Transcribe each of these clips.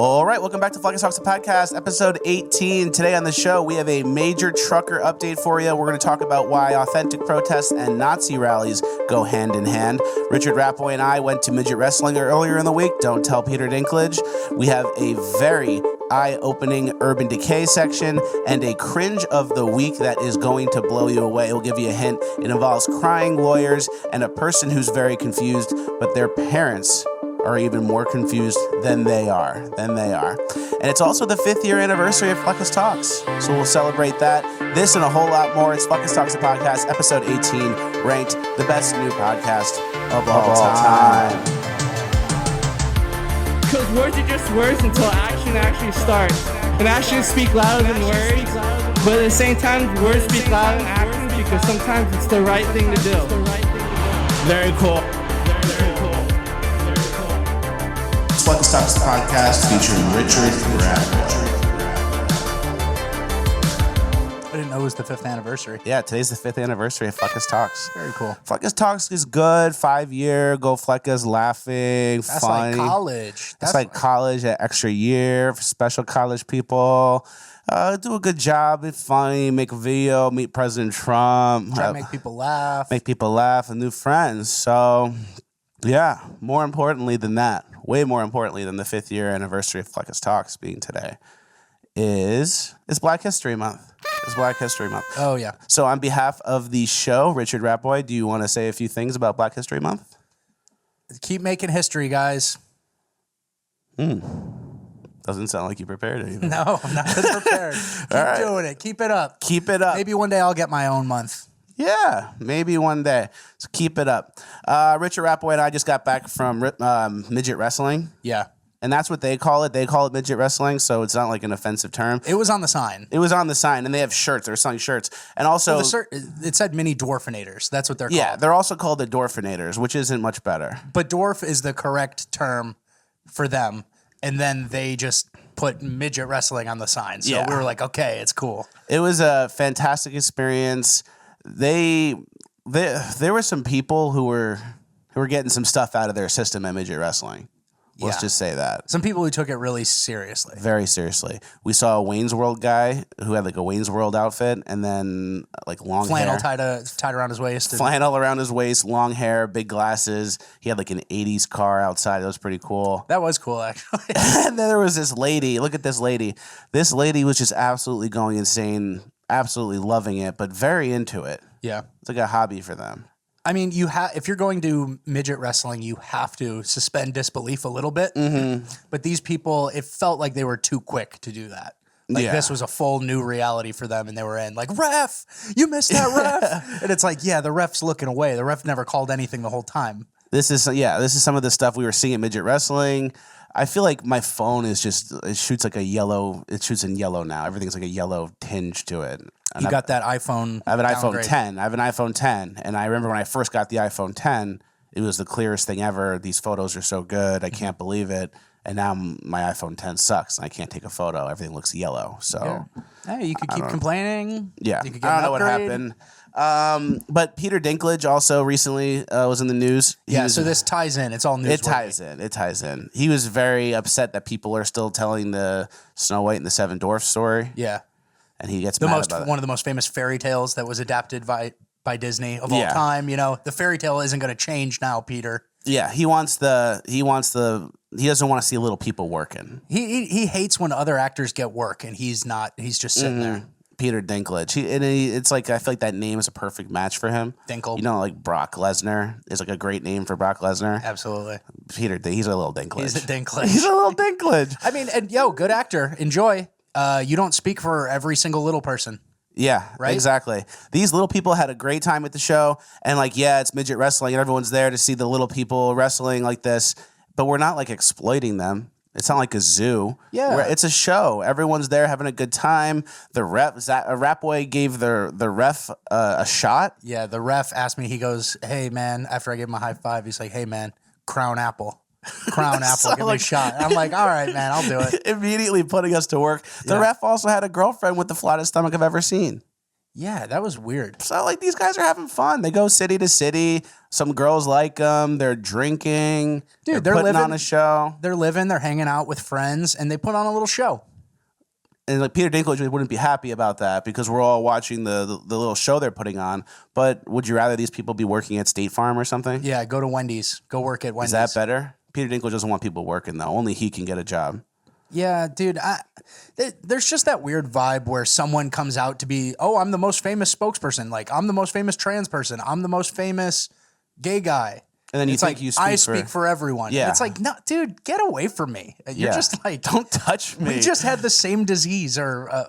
All right, welcome back to Fleccas Talks, the podcast, episode 18. Today on the show, we have a major trucker update for you. We're going to talk about why authentic protests and Nazi rallies go hand in hand. Richard Ratboy and I went to Midget wrestling earlier in the week. Don't tell Peter Dinklage. We have a very eye-opening Urban Decay section and a cringe of the week that is going to blow you away. It will give you a hint. It involves crying lawyers and a person who's very confused, but their parents are even more confused than they are. And it's also the 5th year anniversary of Fleccas Talks. So we'll celebrate that. This and a whole lot more. It's Fleccas Talks, the podcast, episode 18, ranked the best new podcast of all time. Because words are just words until action actually starts. And actions speak louder than words. But at the same time, words speak louder than actions because sometimes it's the right thing to do. Very cool. Fleccas Talks, the podcast, featuring Richard Ratboy. I didn't know it was the 5th anniversary. Yeah, today's the 5th anniversary of Fleccas Talks. Very cool. Fleccas Talks is good. 5-year, go Fleccas, laughing, That's funny. like college. That's like college, an extra year for special college people. Do a good job, be funny, make a video, meet President Trump. Try to make people laugh. Make people laugh and new friends. So, yeah, more importantly than that, way more importantly than the 5th year anniversary of Fleccas Talks being today, is Black History Month. It's Black History Month. Oh, yeah. So on behalf of the show, Richard Ratboy, do you want to say a few things about Black History Month? Keep making history, guys. Doesn't sound like you prepared anything. No, I'm not prepared. Keep doing it. Keep it up. Keep it up. Maybe one day I'll get my own month. Yeah, maybe one day. So keep it up. Richard Ratboy and I just got back from midget wrestling. Yeah. And that's what they call it. They call it midget wrestling, so it's not like an offensive term. It was on the sign. It was on the sign, and they have shirts. They're selling shirts. And also... it said mini dwarfinators. That's what they're called. Yeah, they're also called the dwarfinators, which isn't much better. But dwarf is the correct term for them. And then they just put midget wrestling on the sign. So we were like, okay, it's cool. It was a fantastic experience. There were some people who were getting some stuff out of their system at midget wrestling. Let's just say that. Some people who took it really seriously. Very seriously. We saw a Wayne's World guy who had like a Wayne's World outfit and then like long flannel hair. tied around his waist. Flannel around his waist, long hair, big glasses. He had like an 80s car outside. That was pretty cool. That was cool, actually. And then there was this lady. Look at this lady. This lady was just absolutely going insane, absolutely loving it, but very into it. Yeah. It's like a hobby for them. I mean, if you're going to midget wrestling, you have to suspend disbelief a little bit. But these people, it felt like they were too quick to do that. Like this was a full new reality for them, and they were in like, ref, you missed that ref. And it's like, yeah, the ref's looking away. The ref never called anything the whole time. This is some of the stuff we were seeing at midget wrestling. I feel like my phone is it shoots in yellow now. Everything's like a yellow tinge to it. And you got that iPhone. I have an iPhone 10. I have an iPhone 10. And I remember when I first got the iPhone 10, it was the clearest thing ever. These photos are so good. I can't believe it. And now my iPhone 10 sucks. And I can't take a photo. Everything looks yellow. So hey, you could keep complaining. Yeah. You could get I don't know what happened. But Peter Dinklage also recently was in the news. So this ties in. It's all newsworthy. It ties in. He was very upset that people are still telling the Snow White and the Seven Dwarfs story. Yeah. And he gets mad about it. One of the most famous fairy tales that was adapted by Disney of all time. You know, the fairy tale isn't going to change now, Peter. Yeah, he doesn't want to see little people working. He hates when other actors get work and he's not. He's just sitting there. Peter Dinklage. It's like, I feel like that name is a perfect match for him. Dinkle. You know, like Brock Lesnar is like a great name for Brock Lesnar. Absolutely. He's a little Dinklage. He's a Dinklage. He's a little Dinklage. I mean, and good actor. Enjoy. You don't speak for every single little person. Yeah, right? Exactly. These little people had a great time at the show. And like, it's midget wrestling and everyone's there to see the little people wrestling like this. But we're not like exploiting them. It's not like a zoo. Yeah. It's a show. Everyone's there having a good time. The ref, Ratboy gave the ref a shot. Yeah, the ref asked me, he goes, hey, man, after I gave him a high five, he's like, hey, man, crown apple. Crown apple, give me a shot. And I'm like, all right, man, I'll do it. Immediately putting us to work. The ref also had a girlfriend with the flattest stomach I've ever seen. Yeah, that was weird. So, like, these guys are having fun. They go city to city. Some girls like them. They're drinking. Dude, they're putting living on a show. They're living. They're hanging out with friends, and they put on a little show. And like Peter Dinklage wouldn't be happy about that because we're all watching the little show they're putting on. But would you rather these people be working at State Farm or something? Yeah, go to Wendy's. Go work at Wendy's. Is that better? Peter Dinklage doesn't want people working, though. Only he can get a job. Yeah, dude. There's just that weird vibe where someone comes out to be, oh, I'm the most famous spokesperson. Like, I'm the most famous trans person. I'm the most famous gay guy. And then you it's think like, you I speak for everyone. Yeah. It's like, no, dude, get away from me. You're just like, don't touch me. We just had the same disease or,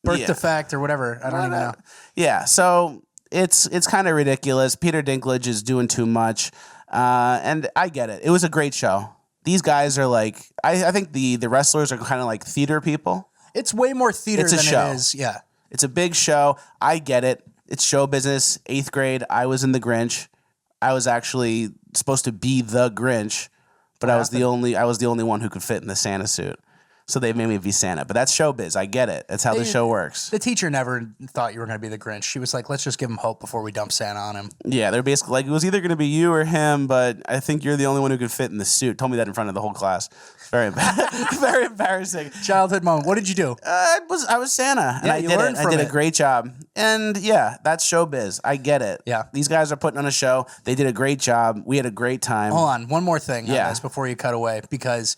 birth defect or whatever. I don't even know. Yeah, so it's kind of ridiculous. Peter Dinklage is doing too much. And I get it. It was a great show. These guys are like, I think the wrestlers are kind of like theater people. It's way more theater than show. it is. Yeah. It's a big show. I get it. It's show business. 8th grade, I was in The Grinch. I was actually supposed to be the Grinch, but I was the only one who could fit in the Santa suit. So they made me be Santa. But that's showbiz. I get it. That's how the show works. The teacher never thought you were going to be the Grinch. She was like, let's just give him hope before we dump Santa on him. Yeah, they're basically like, it was either going to be you or him, but I think you're the only one who could fit in the suit. Told me that in front of the whole class. Very very embarrassing. Childhood moment. What did you do? I was Santa, and Yeah, I you did learned it. I from did a it. great job. And yeah, that's showbiz. I get it. Yeah. These guys are putting on a show. They did a great job. We had a great time. Hold on. One more thing on this before you cut away, because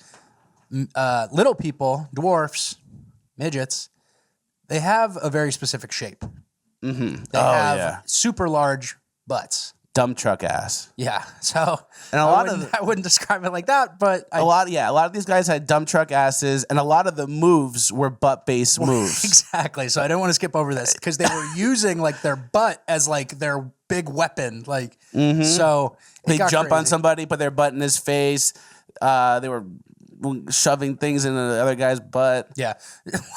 little people, dwarfs, midgets, they have a very specific shape. Mm-hmm. They have super large butts. Dump truck ass. Yeah. So and I wouldn't describe it like that, but a lot of these guys had dump truck asses, and a lot of the moves were butt based moves. Exactly. So I don't want to skip over this because they were using like their butt as like their big weapon. Like so they jump on crazy. somebody, put their butt in his face. They were shoving things in the other guy's butt. Yeah.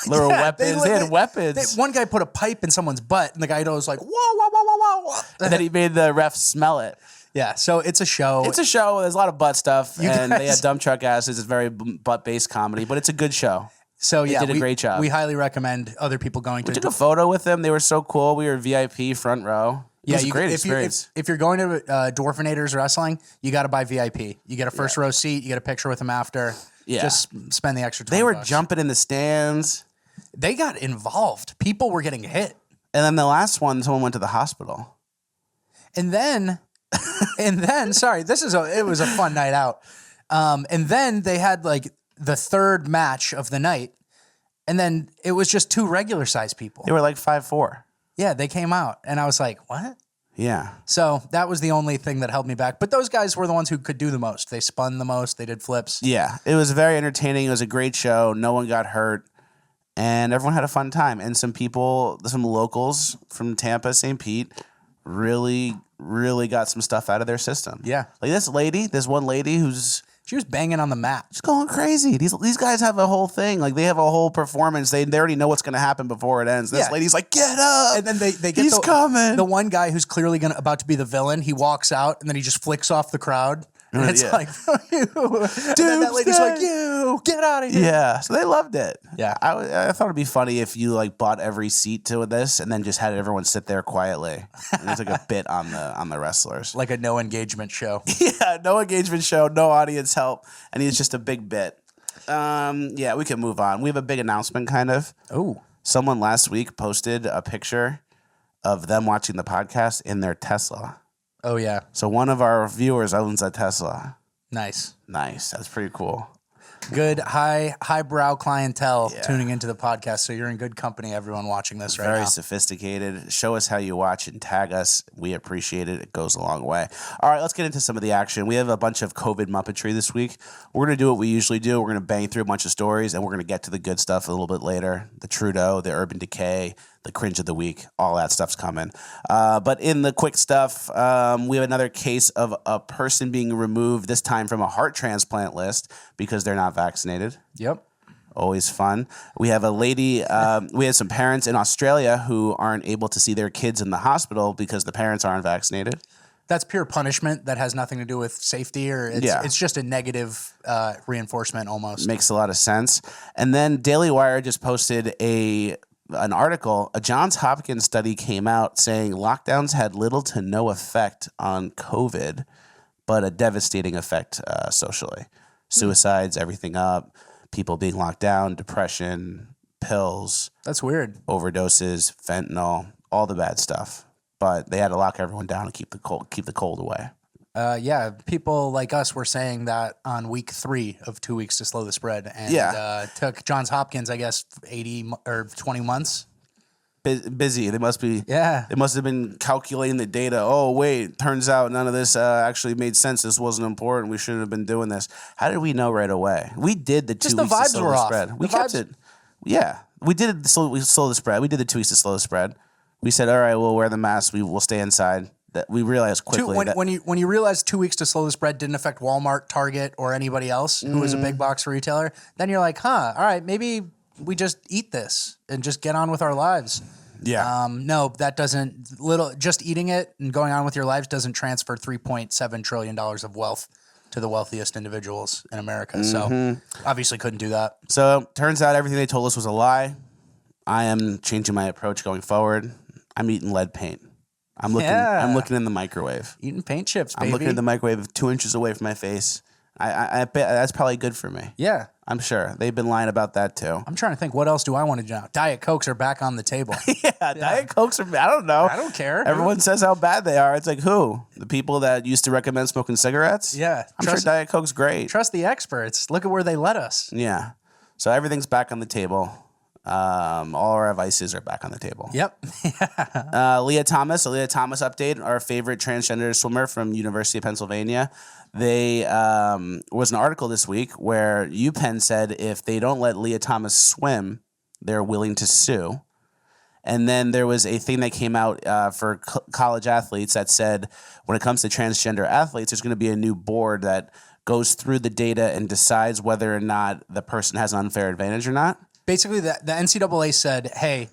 There were weapons. They had weapons. One guy put a pipe in someone's butt, and the guy was like, whoa, whoa, whoa, whoa, whoa. And then he made the ref smell it. Yeah, so it's a show. It's a show. There's a lot of butt stuff, and they guys- had dump truck asses. It's very butt-based comedy, but it's a good show. So They yeah, did a great job. We highly recommend other people going to. We took a photo with them. They were so cool. We were VIP front row. It was a great experience. If you're going to Dwarfinators Wrestling, you got to buy VIP. You get a first row seat. You get a picture with them after. Yeah. Just spend the extra $20. They were jumping in the stands. They got involved. People were getting hit. And then the last one, someone went to the hospital. And then, sorry, it was a fun night out. And then they had like the third match of the night, and then it was just two regular sized people. They were like 5'4". Yeah, they came out, and I was like, what? Yeah. So that was the only thing that held me back. But those guys were the ones who could do the most. They spun the most. They did flips. Yeah. It was very entertaining. It was a great show. No one got hurt. And everyone had a fun time. And some locals from Tampa, St. Pete, really, really got some stuff out of their system. Yeah. Like this one lady who's She was banging on the mat. just going crazy. These guys have a whole thing. Like, they have a whole performance. They already know what's going to happen before it ends. This Yeah. lady's like, get up. And then they get He's coming. The one guy who's clearly about to be the villain, he walks out and then he just flicks off the crowd. And it's Yeah. like, you. And then that lady's like, you, get out of here. Yeah, so they loved it. Yeah. I thought it'd be funny if you like bought every seat to this and then just had everyone sit there quietly. And it's like a bit on the wrestlers. Like a no engagement show. Yeah, no engagement show, no audience help, and he's just a big bit. Yeah, we can move on. We have a big announcement, kind of. Oh. Someone last week posted a picture of them watching the podcast in their Tesla. Oh, yeah. So one of our viewers owns a Tesla. Nice. Nice. That's pretty cool. Good highbrow clientele tuning into the podcast. So you're in good company, everyone watching this right Very now. sophisticated. Show us how you watch and tag us. We appreciate it. It goes a long way. All right, let's get into some of the action. We have a bunch of COVID Muppetry this week. We're going to do what we usually do. We're going to bang through a bunch of stories, and we're going to get to the good stuff a little bit later. The TRUDEAU, the Urban Decay, the Cringe of the Week, all that stuff's coming. But in the quick stuff, we have another case of a person being removed, this time from a heart transplant list because they're not vaccinated. Yep. Always fun. We have a lady, we have some parents in Australia who aren't able to see their kids in the hospital because the parents aren't vaccinated. That's pure punishment. That has nothing to do with safety, or it's just a negative reinforcement almost. Makes a lot of sense. And then Daily Wire just posted a an article, a Johns Hopkins study came out saying lockdowns had little to no effect on COVID, but a devastating effect socially. Suicides, everything up, people being locked down, depression, pills. That's weird. Overdoses, fentanyl, all the bad stuff. But they had to lock everyone down and keep the cold away. Yeah, people like us were saying that on week 3 of 2 weeks to slow the spread, and took Johns Hopkins, I guess, 80 or 20 months. Busy. They must be. Yeah. They must have been calculating the data. Oh wait, turns out none of this actually made sense. This wasn't important. We shouldn't have been doing this. How did we know right away? We did the 2 weeks to slow the spread. We kept it. Yeah, we did it. We slowed the spread. We did the 2 weeks to slow the spread. We said, all right, we'll wear the mask. We will stay inside. That we realized quickly when you realize 2 weeks to slow the spread didn't affect Walmart, Target, or anybody else who was a big box retailer, then you're like, all right, maybe we just eat this and just get on with our lives. Yeah. No, that doesn't. Just eating it and going on with your lives doesn't transfer $3.7 trillion of wealth to the wealthiest individuals in America. So obviously couldn't do that. So turns out everything they told us was a lie. I am changing my approach going forward. I'm eating lead paint. I'm looking in the microwave. Eating paint chips, baby. I'm looking in the microwave 2 inches away from my face. I bet that's probably good for me. Yeah. I'm sure. They've been lying about that too. I'm trying to think, what else do I want to do now? Diet Cokes are back on the table. yeah, Diet Cokes are, I don't know. I don't care. Everyone says how bad they are. It's like, who? The people that used to recommend smoking cigarettes? Yeah. I'm sure Diet Coke's great. Trust the experts. Look at where they led us. Yeah. So everything's back on the table. All our vices are back on the table. Yep. Leah Thomas update, our favorite transgender swimmer from University of Pennsylvania. They was an article this week where UPenn said if they don't let Leah Thomas swim, they're willing to sue. And then there was a thing that came out for college athletes that said when it comes to transgender athletes, there's going to be a new board that goes through the data and decides whether or not the person has an unfair advantage or not. Basically, the NCAA said, hey,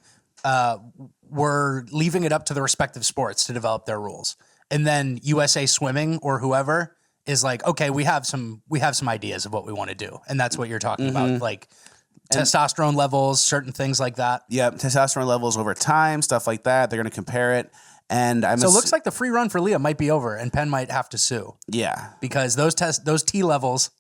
we're leaving it up to the respective sports to develop their rules. And then USA Swimming or whoever is like, okay, we have some ideas of what we want to do. And that's what you're talking about, like testosterone levels, certain things like that. Yep, testosterone levels over time, stuff like that. They're going to compare it. And so it looks like the free run for Leah might be over and Penn might have to sue. Yeah. Because those T levels,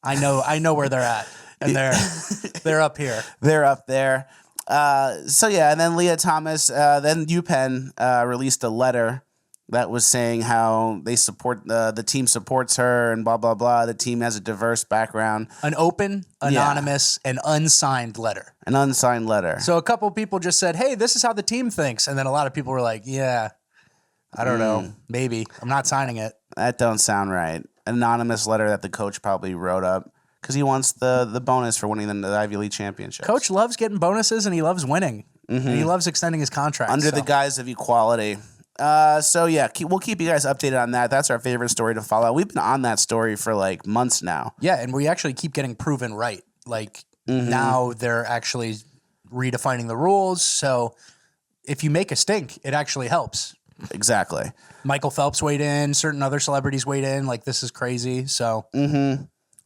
I know where they're at. And they're up here. They're up there. So yeah, and then Leah Thomas, then UPenn released a letter that was saying how they support the team supports her and blah blah blah. The team has a diverse background. An open, anonymous, and unsigned letter. An unsigned letter. So a couple people just said, "Hey, this is how the team thinks," and then a lot of people were like, "Yeah, I don't know, maybe I'm not signing it." That don't sound right. An anonymous letter that the coach probably wrote up. Because he wants the bonus for winning the Ivy League championship. Coach loves getting bonuses and he loves winning. And he loves extending his contract. Under the guise of equality. So yeah, we'll keep you guys updated on that. That's our favorite story to follow. We've been on that story for like months now. Yeah, and we actually keep getting proven right. Like now they're actually redefining the rules. So if you make a stink, it actually helps. Exactly. Michael Phelps weighed in. Certain other celebrities weighed in. Like, this is crazy. So...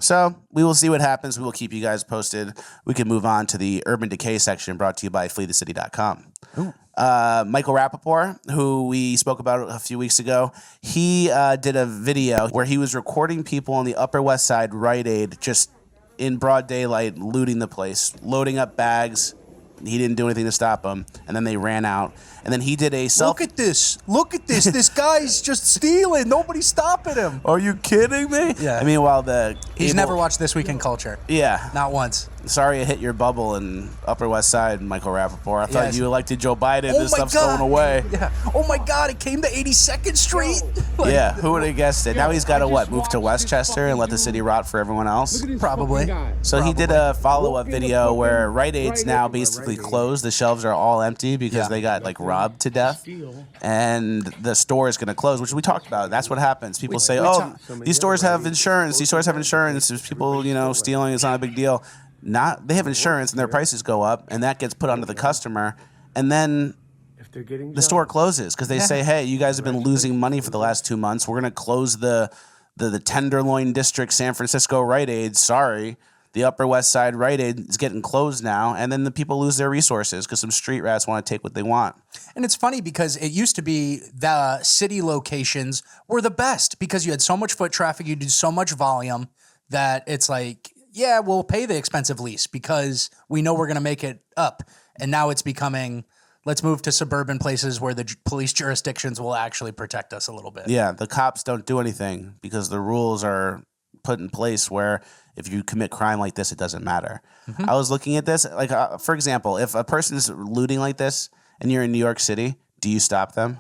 So we will see what happens. We will keep you guys posted. We can move on to the Urban Decay section brought to you by FleeTheCity.com. Michael Rappaport, who we spoke about a few weeks ago, he did a video where he was recording people on the Upper West Side Rite Aid just in broad daylight, looting the place, loading up bags. He didn't do anything to stop them, and then they ran out. And then he did a Look at this. This guy's just stealing. Nobody's stopping him. Are you kidding me? Yeah. I mean, while he's never watched This Week in Culture. Yeah. Not once. Sorry it hit your bubble in Upper West Side, Michael Rappaport. I thought you elected Joe Biden. This stuff's going away. Yeah. Oh, my God. It came to 82nd Street. Yeah. Who would have guessed it? Now he's got to, move to Westchester and let the city rot for everyone else? Probably. So he did a follow-up video where Rite Aid's now basically closed. The shelves are all empty because they got, robbed to death. And the store is going to close, which we talked about. That's what happens. People say, these stores have insurance. These stores have insurance. There's people, stealing. It's not a big deal. They have insurance and their prices go up, and that gets put onto the customer. And then the store closes because they say, hey, you guys have been losing money for the last 2 months. We're going to close the Tenderloin District San Francisco Rite Aid. Sorry. the Upper West Side Rite Aid is getting closed now, and then the people lose their resources because some street rats want to take what they want. And it's funny because it used to be the city locations were the best because you had so much foot traffic, you did so much volume that it's like, yeah, we'll pay the expensive lease because we know we're going to make it up. And now it's becoming, let's move to suburban places where the police jurisdictions will actually protect us a little bit. Yeah, the cops don't do anything because the rules are put in place where if you commit crime like this, it doesn't matter. I was looking at this, like, for example, if a person is looting like this and you're in New York City, do you stop them?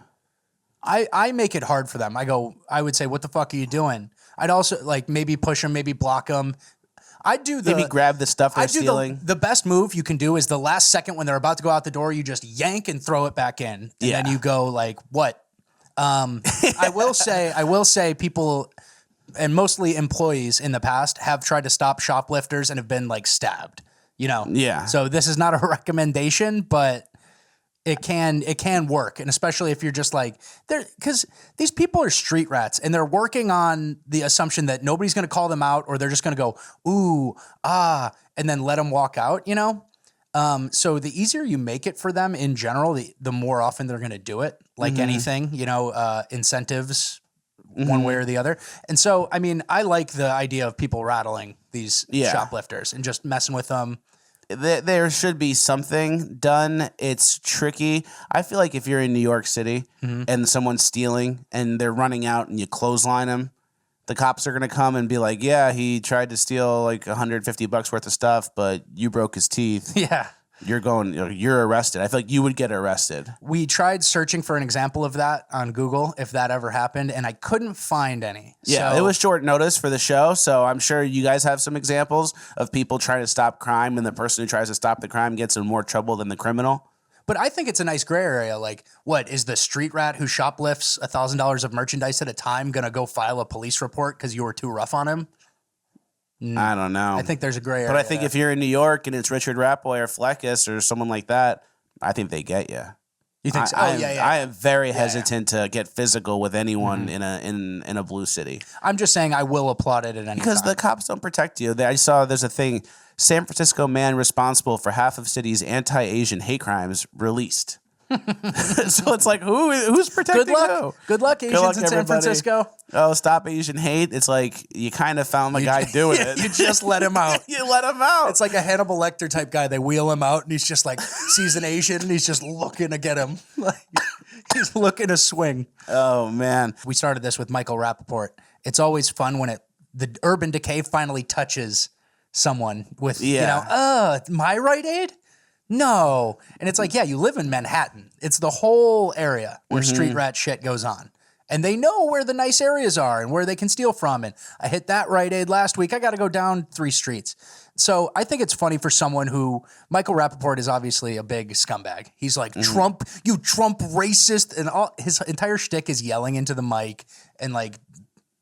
I make it hard for them. I would say, what the fuck are you doing? I'd also like maybe push them, maybe block them. I'd do the... Maybe grab the stuff they're stealing. The best move you can do is the last second when they're about to go out the door, you just yank and throw it back in. And then you go like, what? I will say people... and mostly employees in the past have tried to stop shoplifters and have been like stabbed, you know? Yeah. So this is not a recommendation, but it can work. And especially if you're just like, because these people are street rats and they're working on the assumption that nobody's going to call them out or they're just going to go, ooh, ah, and then let them walk out, you know? So the easier you make it for them in general, the more often they're going to do it, like anything, you know, incentives, one way or the other. And so, I mean, I like the idea of people rattling these shoplifters and just messing with them. There should be something done. It's tricky. I feel like if you're in New York City and someone's stealing and they're running out and you clothesline them, the cops are going to come and be like, yeah, he tried to steal like $150 worth of stuff, but you broke his teeth. Yeah. You're arrested. I feel like you would get arrested. We tried searching for an example of that on Google, if that ever happened, and I couldn't find any. Yeah, it was short notice for the show, so I'm sure you guys have some examples of people trying to stop crime, and the person who tries to stop the crime gets in more trouble than the criminal. But I think it's a nice gray area. Like, what, is the street rat who shoplifts $1,000 of merchandise at a time going to go file a police report because you were too rough on him? I don't know. I think there's a gray area. But I think if you're in New York and it's Richard Ratboy or Fleccas or someone like that, I think they get you. You think so? I am very hesitant to get physical with anyone in a blue city. I'm just saying I will applaud it at any because time. the cops don't protect you. I saw there's a thing, San Francisco man responsible for half of city's anti-Asian hate crimes released. So it's like, who's protecting who? Good luck, Asians in San Francisco. Oh, stop Asian hate. It's like you kind of found the guy doing it. You just let him out. You let him out. It's like a Hannibal Lecter type guy. They wheel him out and he's just like, sees an Asian and he's just looking to get him. Like, he's looking to swing. Oh, man. We started this with Michael Rappaport. It's always fun when the urban decay finally touches someone with, my Rite Aid? No. And it's like, yeah, you live in Manhattan. It's the whole area where street rat shit goes on. And they know where the nice areas are and where they can steal from. And I hit that Rite Aid last week. I got to go down 3 streets. So I think it's funny for someone who, Michael Rappaport is obviously a big scumbag. He's like, Trump, you Trump racist. And his entire shtick is yelling into the mic and like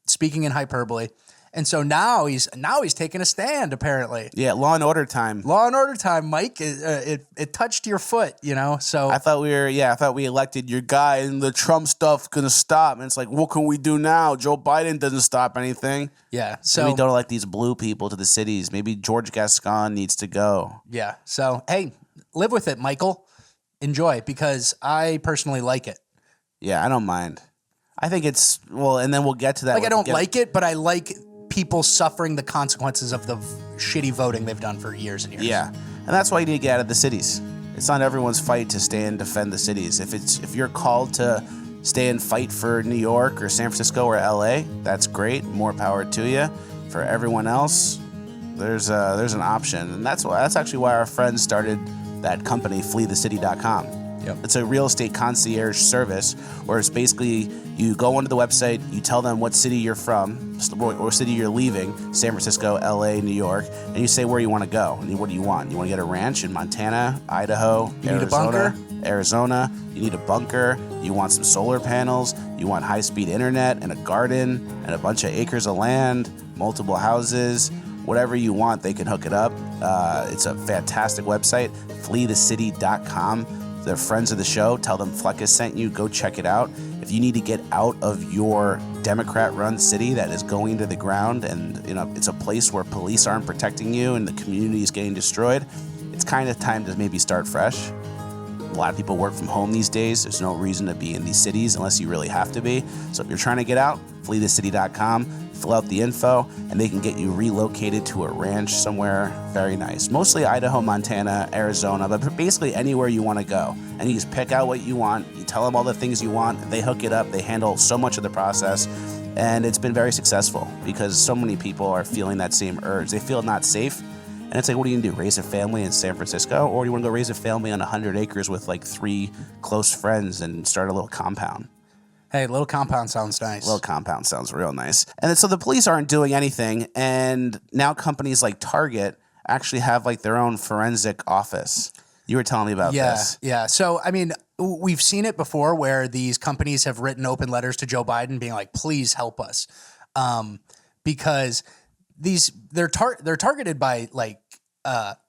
speaking in hyperbole. And so now he's taking a stand, apparently. Yeah, Law and Order time. Law and Order time, Mike. It touched your foot, you know. So I thought we elected your guy, and the Trump stuff gonna stop. And it's like, what can we do now? Joe Biden doesn't stop anything. Yeah, so maybe don't elect these blue people to the cities. Maybe George Gascon needs to go. Yeah. So hey, live with it, Michael. Enjoy, because I personally like it. Yeah, I don't mind. I think it's and then we'll get to that. Like I don't like it, but I like people suffering the consequences of the shitty voting they've done for years and years. Yeah, and that's why you need to get out of the cities. It's not everyone's fight to stay and defend the cities. If you're called to stay and fight for New York or San Francisco or LA, that's great. More power to you. For everyone else, there's an option, and that's actually why our friends started that company, FleeTheCity.com. Yep. It's a real estate concierge service where it's basically you go onto the website, you tell them what city you're from or city you're leaving, San Francisco, LA, New York, and you say where you want to go. And what do you want? You want to get a ranch in Montana, Idaho, you need a bunker? Arizona. You need a bunker. You want some solar panels. You want high-speed internet and a garden and a bunch of acres of land, multiple houses. Whatever you want, they can hook it up. It's a fantastic website, FleeTheCity.com. they're friends of the show. Tell them Fleccas sent you. Go check it out. If you need to get out of your Democrat-run city that is going to the ground, and it's a place where police aren't protecting you and the community is getting destroyed, it's kind of time to maybe start fresh. A lot of people work from home these days. There's no reason to be in these cities unless you really have to be. So if you're trying to get out, fleethecity.com, fill out the info, and they can get you relocated to a ranch somewhere very nice. Mostly Idaho, Montana, Arizona, but basically anywhere you want to go. And you just pick out what you want. You tell them all the things you want. They hook it up. They handle so much of the process. And it's been very successful because so many people are feeling that same urge. They feel not safe. And it's like, what are you going to do? Raise a family in San Francisco? Or do you want to go raise a family on 100 acres with like 3 close friends and start a little compound? Hey, little compound sounds nice. Little compound sounds real nice. And so the police aren't doing anything. And now companies like Target actually have like their own forensic office. You were telling me about this. Yeah. So, I mean, we've seen it before where these companies have written open letters to Joe Biden being like, please help us. Because they're targeted by like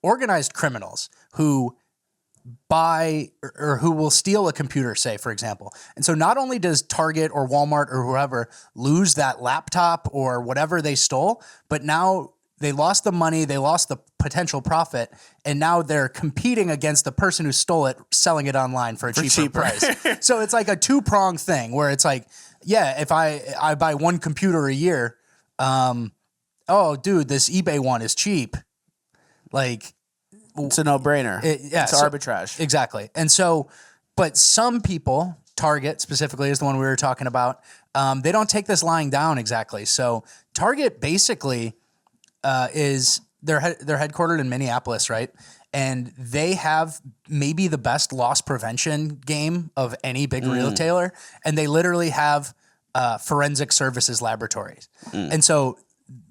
organized criminals who buy or who will steal a computer, say, for example. And so not only does Target or Walmart or whoever lose that laptop or whatever they stole, but now they lost the money, they lost the potential profit, and now they're competing against the person who stole it, selling it online for a cheaper price. So it's like a two-pronged thing where it's like, yeah, if I buy one computer a year, oh, dude, this eBay one is cheap. Like, it's a no-brainer. It's arbitrage. Exactly. And so, but some people, Target specifically is the one we were talking about, they don't take this lying down exactly. So Target basically they're headquartered in Minneapolis, right? And they have maybe the best loss prevention game of any big retailer. And they literally have forensic services laboratories. And so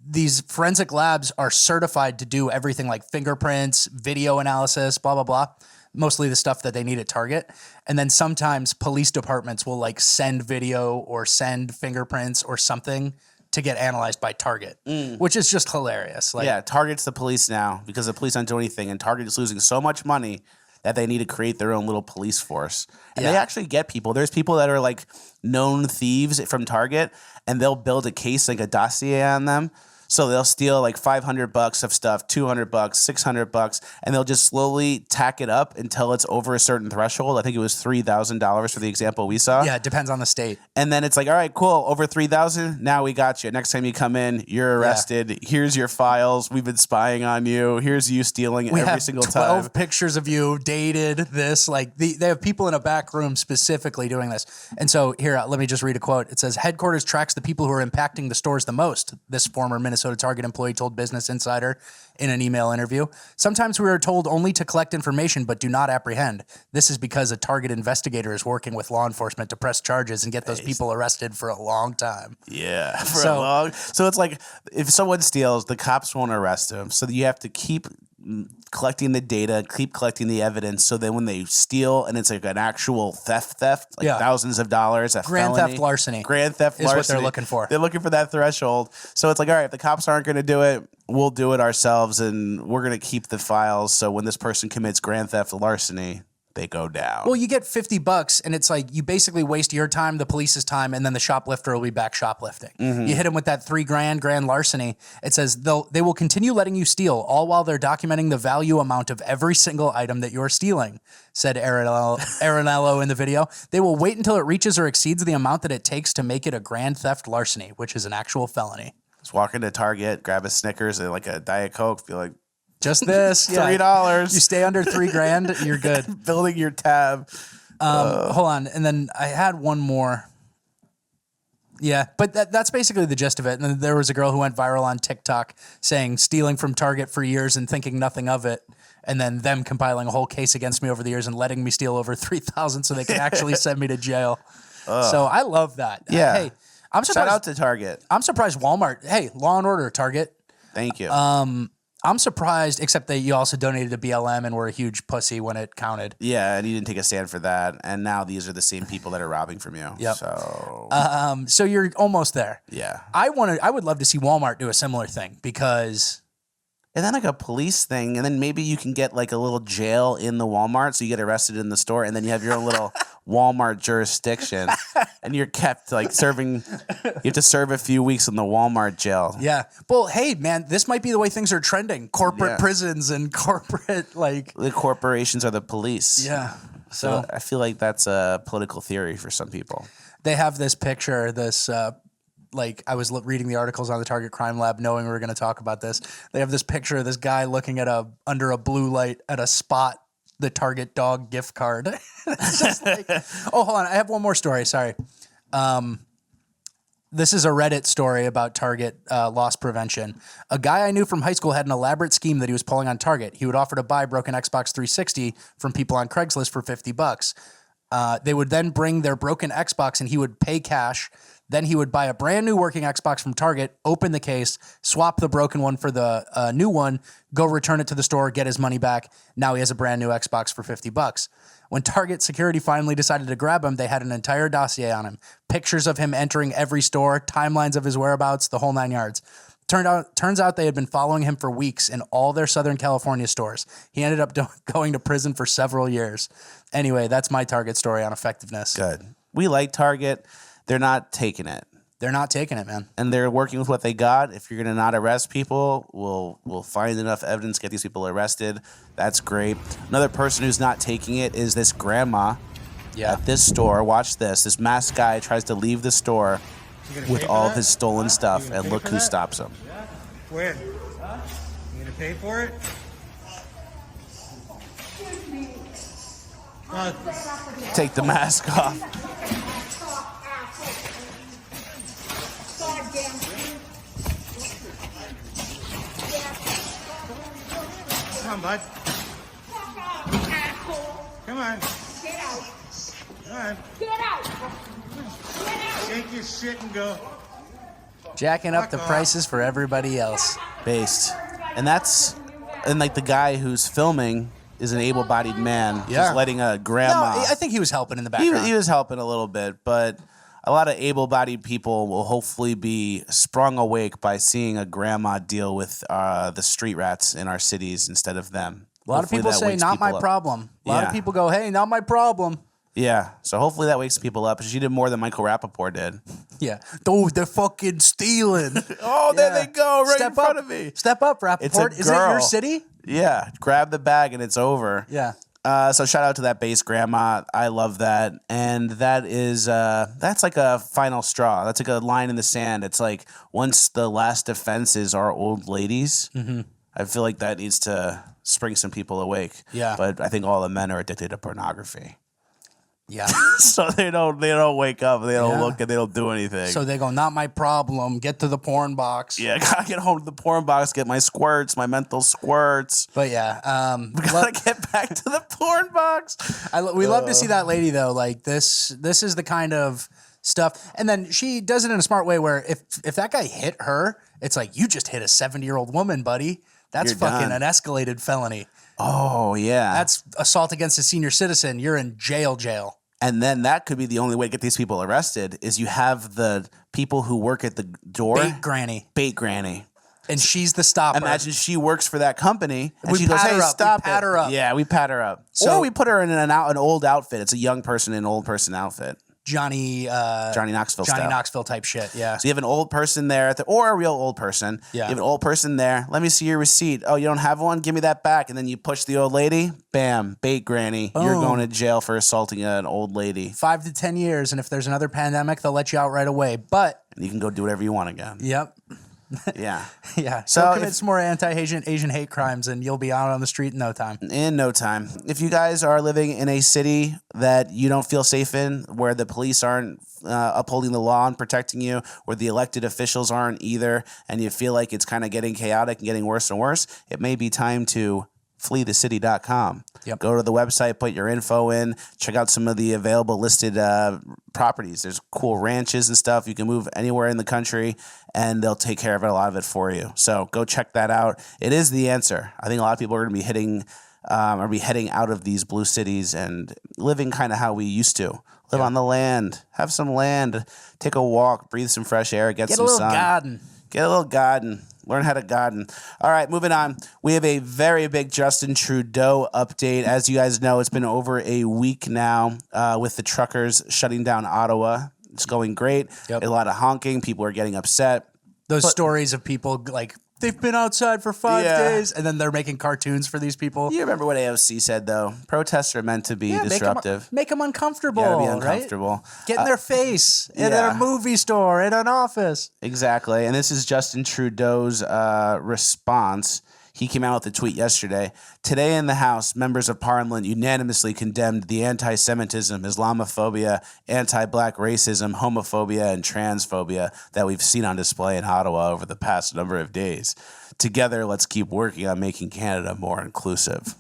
these forensic labs are certified to do everything like fingerprints, video analysis, blah, blah, blah. Mostly the stuff that they need at Target. And then sometimes police departments will like send video or send fingerprints or something to get analyzed by Target, which is just hilarious. Like, yeah, Target's the police now because the police don't do anything, and Target is losing so much money that they need to create their own little police force. And they actually get people. There's people that are like known thieves from Target, and they'll build a case, like a dossier on them. So they'll steal like $500 of stuff, $200, $600, and they'll just slowly tack it up until it's over a certain threshold. I think it was $3,000 for the example we saw. Yeah, it depends on the state. And then it's like, all right, cool, over $3,000. Now we got you. Next time you come in, you're arrested. Yeah. Here's your files. We've been spying on you. Here's you stealing every single time. 12 pictures of you dated this. Like they have people in a back room specifically doing this. And so here, let me just read a quote. It says, headquarters tracks the people who are impacting the stores the most. This former Minnesota Target employee told Business Insider in an email interview. Sometimes we are told only to collect information but do not apprehend. This is because a Target investigator is working with law enforcement to press charges and get those people arrested for a long time. Yeah, So it's like if someone steals, the cops won't arrest them. So you have to keep collecting the data, keep collecting the evidence, so then when they steal and it's like an actual theft, like thousands of dollars, Grand theft larceny is what they're looking for. They're looking for that threshold. So it's like, all right, if the cops aren't going to do it, we'll do it ourselves, and we're going to keep the files. So when this person commits grand theft larceny, they go down. Well, you get $50 and it's like you basically waste your time, the police's time, and then the shoplifter will be back shoplifting. You hit him with that $3,000 larceny. It says they will continue letting you steal, all while they're documenting the value amount of every single item that you're stealing, said Arenello in the video. They will wait until it reaches or exceeds the amount that it takes to make it a grand theft larceny, which is an actual felony. Just walk into Target, grab a Snickers and like a Diet Coke, be like, just this, $3. You stay under $3,000, you're good. Building your tab. Hold on, and then I had one more. Yeah, but that's basically the gist of it. And then there was a girl who went viral on TikTok saying stealing from Target for years and thinking nothing of it, and then them compiling a whole case against me over the years and letting me steal over $3,000 so they can actually send me to jail. So I love that. Yeah. Hey, I'm surprised. Shout out to Target. I'm surprised Walmart. Hey, Law and Order, Target. Thank you. I'm surprised, except that you also donated to BLM and were a huge pussy when it counted. Yeah, and you didn't take a stand for that. And now these are the same people that are robbing from you. Yep. So you're almost there. Yeah. I would love to see Walmart do a similar thing because and then like a police thing, and then maybe you can get like a little jail in the Walmart, so you get arrested in the store, and then you have your own little Walmart jurisdiction, and you're kept like serving. You have to serve a few weeks in the Walmart jail. Yeah. Well, hey, man, this might be the way things are trending. Corporate prisons and corporate like the corporations are the police. Yeah. So I feel like that's a political theory for some people. They have this picture, this like I was reading the articles on the Target Crime Lab knowing we were going to talk about this. They have this picture of this guy looking at under a blue light at a Spot, the Target dog gift card. It's just like, oh, hold on. I have one more story. Sorry. This is a Reddit story about Target loss prevention. A guy I knew from high school had an elaborate scheme that he was pulling on Target. He would offer to buy broken Xbox 360 from people on Craigslist for $50. They would then bring their broken Xbox and he would pay cash. Then he would buy a brand new working Xbox from Target, open the case, swap the broken one for the new one, go return it to the store, get his money back. Now he has a brand new Xbox for $50. When Target security finally decided to grab him, they had an entire dossier on him. Pictures of him entering every store, timelines of his whereabouts, the whole 9 yards. Turns out they had been following him for weeks in all their Southern California stores. He ended up going to prison for several years. Anyway, that's my Target story on effectiveness. Good. We like Target. They're not taking it. They're not taking it, man. And they're working with what they got. If you're going to not arrest people, we'll find enough evidence to get these people arrested. That's great. Another person who's not taking it is this grandma at this store. Watch this. This masked guy tries to leave the store with all of his stolen stuff, and look who stops him. When? You gonna pay for it? Take the mask off. Come on, bud. Come on. Get out. Come on. Get out. Take your shit and go. Jacking up the prices for everybody else. Based. And like the guy who's filming is an able-bodied man. Just letting a grandma. No, I think he was helping in the background. He was helping a little bit, but a lot of able-bodied people will hopefully be sprung awake by seeing a grandma deal with the street rats in our cities instead of them. A lot of people say, not my problem. A lot of people go, hey, not my problem. Yeah, so hopefully that wakes people up. She did more than Michael Rappaport did. Yeah. Dude, they're fucking stealing. Oh, there they go, right in front of me. Step up, Rappaport. Is it your city? Yeah, grab the bag and it's over. Yeah. So shout out to that base grandma. I love that. And that is, that's like a final straw. That's like a line in the sand. It's like once the last defenses are old ladies, I feel like that needs to spring some people awake. Yeah. But I think all the men are addicted to pornography. Yeah. So they don't wake up, they don't look, and they don't do anything. So they go, not my problem. Get to the porn box. Yeah, gotta get home to the porn box, get my squirts, my mental squirts. But yeah, we gotta get back to the porn box. We love to see that lady though. Like this is the kind of stuff, and then she does it in a smart way where if that guy hit her, it's like you just hit a 70-year-old woman, buddy. That's You're fucking done. an escalated felony. Oh yeah, That's assault against a senior citizen. You're in jail. And then that could be the only way to get these people arrested is you have the people who work at the door. Bait granny. And she's the stopper. Imagine she works for that company and We she goes, pat hey, her up. stop We pat it. her up. Yeah, we pat her up. So- or we put her in an old outfit. It's a young person in an old person outfit. Johnny Knoxville style. Knoxville type shit, yeah. So you have an old person there, or a real old person. Yeah. You have an old person there. Let me see your receipt. Oh, you don't have one? Give me that back. And then you push the old lady. Bam. Bait granny. You're Boom. going to jail for assaulting an old lady. 5 to 10 years, and if there's another pandemic, they'll let you out right away. But And you can go do whatever you want again. yep. Yeah. Yeah. So So commit some more anti-Asian hate crimes, and you'll be out on the street in no time. In no time. If you guys are living in a city that you don't feel safe in, where the police aren't upholding the law and protecting you, where the elected officials aren't either, and you feel like it's kind of getting chaotic and getting worse and worse, it may be time to fleethecity.com. Yep. Go to the website, put your info in, check out some of the available listed properties. There's cool ranches and stuff. You can move anywhere in the country and they'll take care of a lot of it for you. So go check that out. It is the answer. I think a lot of people are going to be heading out of these blue cities and living kind of how we used to. Live on the land, have some land, take a walk, breathe some fresh air, get some sun. Garden. Get a little garden. Learn how to garden. All right, moving on. We have a very big Justin Trudeau update. As you guys know, it's been over a week now with the truckers shutting down Ottawa. It's going great. Yep. A lot of honking. People are getting upset. Those stories of people like they've been outside for 5 days, and then they're making cartoons for these people. You remember what AOC said, though? Protests are meant to be disruptive. Make them uncomfortable. Gotta be uncomfortable. Right? Get in their face in a movie store, in an office. Exactly. And this is Justin Trudeau's response. He came out with a tweet yesterday. Today in the House, members of Parliament unanimously condemned the anti-Semitism, Islamophobia, anti-black racism, homophobia, and transphobia that we've seen on display in Ottawa over the past number of days. Together, let's keep working on making Canada more inclusive.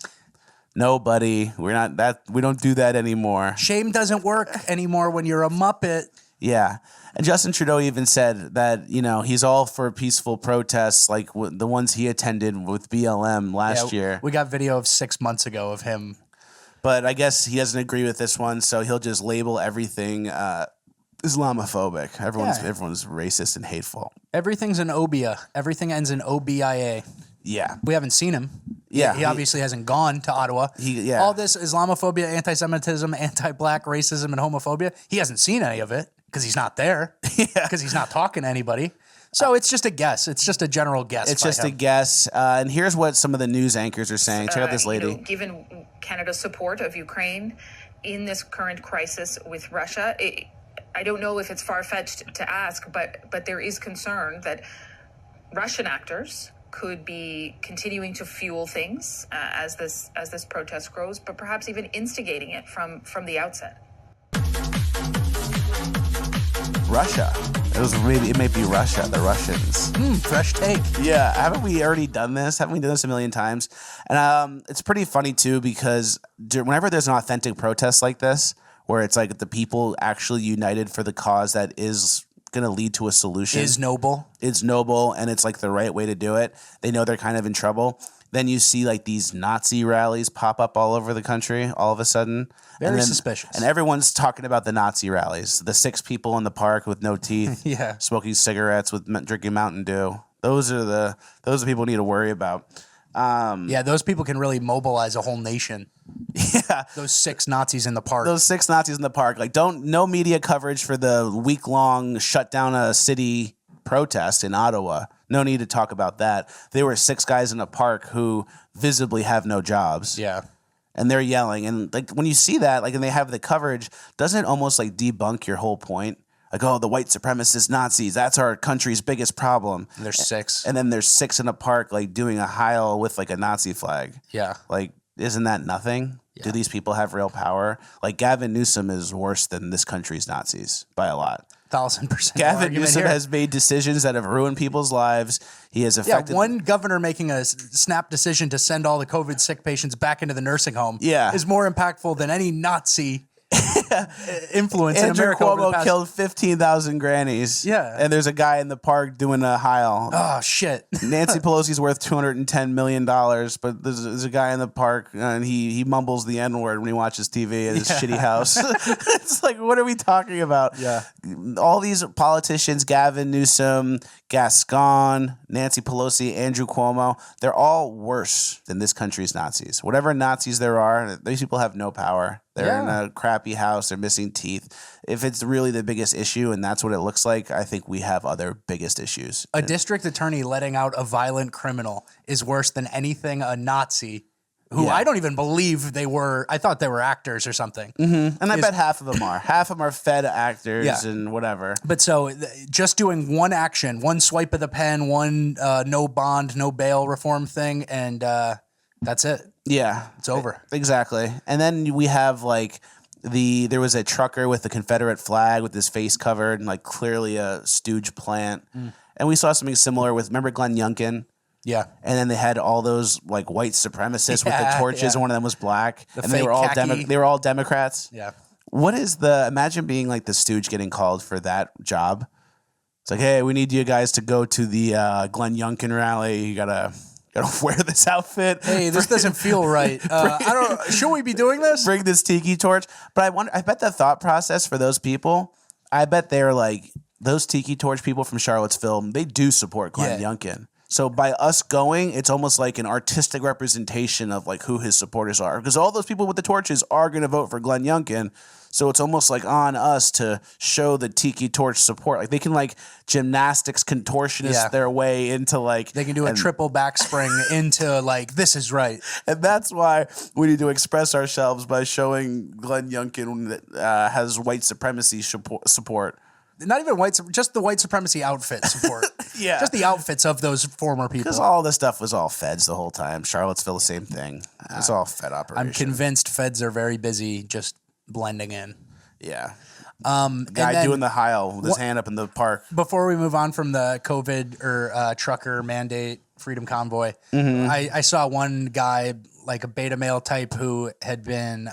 No, buddy, we don't do that anymore. Shame doesn't work anymore when you're a Muppet. Yeah. And Justin Trudeau even said that, you know, he's all for peaceful protests like the ones he attended with BLM last year. We got video of 6 months ago of him. But I guess he doesn't agree with this one, so he'll just label everything Islamophobic. Everyone's racist and hateful. Everything's an obia. Everything ends in OBIA. Yeah. We haven't seen him. Yeah. He obviously hasn't gone to Ottawa. All this Islamophobia, anti-Semitism, anti-black racism, and homophobia, he hasn't seen any of it because he's not there. Because he's not talking to anybody. So it's just a guess. It's just a general guess. It's just a guess. And here's what some of the news anchors are saying. Check out this lady. Given Canada's support of Ukraine in this current crisis with Russia, I don't know if it's far-fetched to ask, but there is concern that Russian actors could be continuing to fuel things as this protest grows, but perhaps even instigating it from the outset. Russia. It may be Russia, the Russians. Fresh take. Yeah, haven't we already done this? Haven't we done this a million times? And it's pretty funny too because whenever there's an authentic protest like this, where it's like the people actually united for the cause that is going to lead to a solution. Is noble. It's noble, and it's like the right way to do it. They know they're kind of in trouble. Then you see like these Nazi rallies pop up all over the country all of a sudden. Very suspicious. And everyone's talking about the Nazi rallies. The 6 people in the park with no teeth, smoking cigarettes with drinking Mountain Dew. Those are the people we need to worry about. Those people can really mobilize a whole nation. Yeah. Those 6 Nazis in the park. Those 6 Nazis in the park. Like, no media coverage for the week-long shut down a city protest in Ottawa. No need to talk about that. There were 6 guys in a park who visibly have no jobs. Yeah. And they're yelling. And like when you see that, like, and they have the coverage, doesn't it almost like debunk your whole point? Like, oh, the white supremacist Nazis, that's our country's biggest problem. And there's 6. And then there's 6 in a park, like, doing a Heil with, like, a Nazi flag. Yeah. Like, isn't that nothing? Yeah. Do these people have real power? Like, Gavin Newsom is worse than this country's Nazis by a lot. 1,000%. Gavin Newsom has made decisions that have ruined people's lives. He has affected... Yeah, one governor making a snap decision to send all the COVID sick patients back into the nursing home is more impactful than any Nazi influence in America. Andrew Cuomo killed 15,000 grannies. Yeah. And there's a guy in the park doing a Heil. Oh, shit. Nancy Pelosi's worth $210 million, but there's a guy in the park and he mumbles the N-word when he watches TV at his shitty house. It's like, what are we talking about? Yeah. All these politicians, Gavin Newsom, Gascon, Nancy Pelosi, Andrew Cuomo, they're all worse than this country's Nazis. Whatever Nazis there are, these people have no power. They're in a crappy house. They're missing teeth. If it's really the biggest issue and that's what it looks like, I think we have other biggest issues. A district attorney letting out a violent criminal is worse than anything a Nazi, who I don't even believe they were. I thought they were actors or something. Mm-hmm. And I bet half of them are. Half of them are fed actors and whatever. But so just doing one action, one swipe of the pen, one no bond, no bail reform thing, and that's it. Yeah. It's over. Exactly. And then we have like there was a trucker with the Confederate flag with his face covered and like clearly a stooge plant. And we saw something similar with, remember Glenn Youngkin? Yeah. And then they had all those like white supremacists with the torches and one of them was black. And they were all Democrats. Yeah. What is imagine being like the stooge getting called for that job. It's like, hey, we need you guys to go to the Glenn Youngkin rally. You gotta wear this outfit. Hey, this doesn't feel right. Should we be doing this? Bring this tiki torch. But I bet the thought process for those people, I bet they're like, those tiki torch people from Charlottesville, they do support Glenn Youngkin. So by us going, it's almost like an artistic representation of like who his supporters are, because all those people with the torches are going to vote for Glenn Youngkin. So it's almost like on us to show the Tiki Torch support. Like they can like gymnastics contortionist their way into like they can do a triple backspring into like this is right, and that's why we need to express ourselves by showing Glenn Youngkin that has white supremacy support. Not even just the white supremacy outfit support. Yeah. Just the outfits of those former people. Because all this stuff was all feds the whole time. Charlottesville, the same thing. It's all fed operation. I'm convinced feds are very busy just blending in. Yeah. Guy doing the Heil with his hand up in the park. Before we move on from the COVID or trucker mandate freedom convoy, I saw one guy, like a beta male type, who had been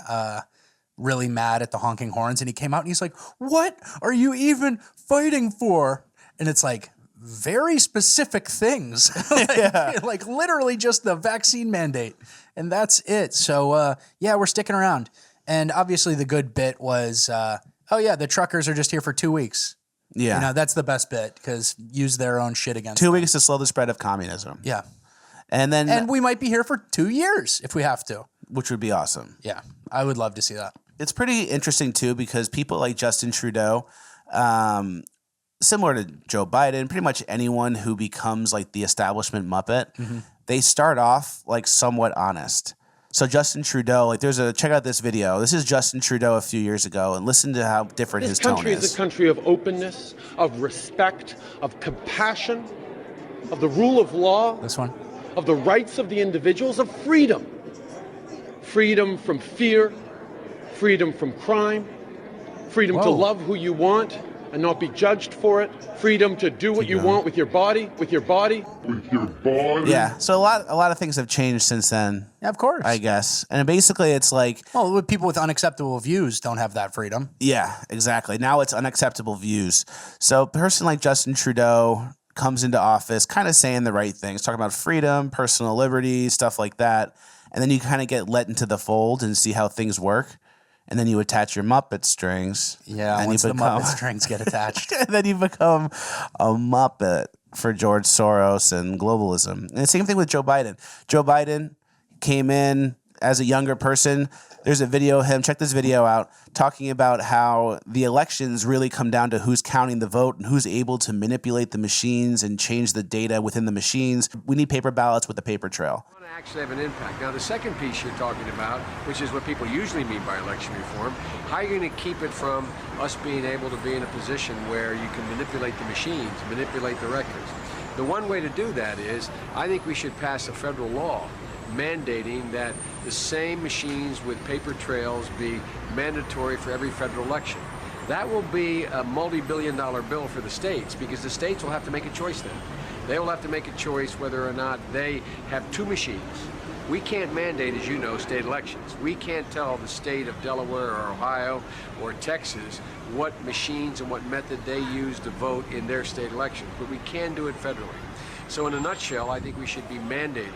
really mad at the honking horns, and he came out and he's like, "What are you even fighting for?" And it's like very specific things, like literally just the vaccine mandate, and that's it. So yeah, we're sticking around, and obviously the good bit was, oh yeah, the truckers are just here for 2 weeks. Yeah, you know, that's the best bit because use their own shit against 2 weeks to slow the spread of communism. Yeah, and we might be here for 2 years if we have to, which would be awesome. Yeah, I would love to see that. It's pretty interesting, too, because people like Justin Trudeau, similar to Joe Biden, pretty much anyone who becomes like the establishment Muppet, they start off like somewhat honest. So Justin Trudeau, like check out this video. This is Justin Trudeau a few years ago, and listen to how different his tone is. This country is a country of openness, of respect, of compassion, of the rule of law. This one. Of the rights of the individuals, of freedom. Freedom from fear. Freedom from crime, freedom to love who you want and not be judged for it, freedom to do what you want with your body, Yeah, so a lot of things have changed since then. Yeah, of course. I guess. And basically it's like, well, people with unacceptable views don't have that freedom. Yeah, exactly. Now it's unacceptable views. So a person like Justin Trudeau comes into office kind of saying the right things, talking about freedom, personal liberty, stuff like that. And then you kind of get let into the fold and see how things work. And then you attach your Muppet strings. Yeah, and once the Muppet strings get attached. And then you become a Muppet for George Soros and globalism. And the same thing with Joe Biden. Joe Biden came in as a younger person. There's a video of him, check this video out, talking about how the elections really come down to who's counting the vote and who's able to manipulate the machines and change the data within the machines. We need paper ballots with a paper trail. Actually have an impact. Now the second piece you're talking about, which is what people usually mean by election reform, how are you going to keep it from us being able to be in a position where you can manipulate the machines, manipulate the records? The one way to do that is, I think we should pass a federal law mandating that the same machines with paper trails be mandatory for every federal election. That will be a multi-billion-dollar bill for the states, because the states will have to make a choice then. They will have to make a choice whether or not they have two machines. We can't mandate, as you know, state elections. We can't tell the state of Delaware or Ohio or Texas what machines and what method they use to vote in their state elections, but we can do it federally. So in a nutshell, I think we should be mandating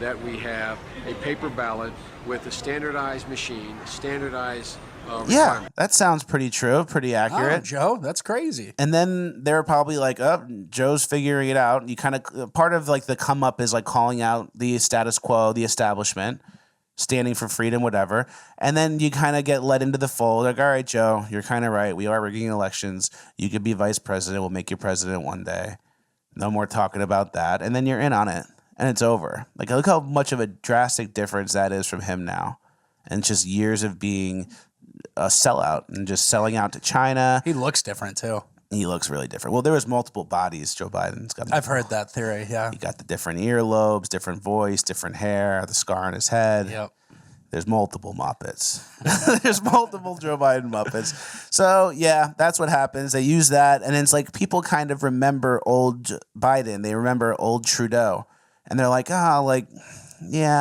that we have a paper ballot with a standardized machine, standardized yeah, that sounds pretty true, pretty accurate. Oh, Joe, that's crazy. And then they're probably like, oh, Joe's figuring it out. You kind of, part of like the come up is like calling out the status quo, the establishment, standing for freedom, whatever. And then you kind of get let into the fold. Like, all right, Joe, you're kind of right. We are rigging elections. You could be vice president. We'll make you president one day. No more talking about that. And then you're in on it. And it's over. Like, look how much of a drastic difference that is from him now. And just years of being a sellout and just selling out to China. He looks different, too. He looks really different. Well, there was multiple bodies. Joe Biden's got. I've heard that theory, yeah. He got the different earlobes, different voice, different hair, the scar on his head. Yep. There's multiple Muppets. There's multiple Joe Biden Muppets. So, yeah, that's what happens. They use that, and it's like people kind of remember old Biden. They remember old Trudeau. And they're like, yeah,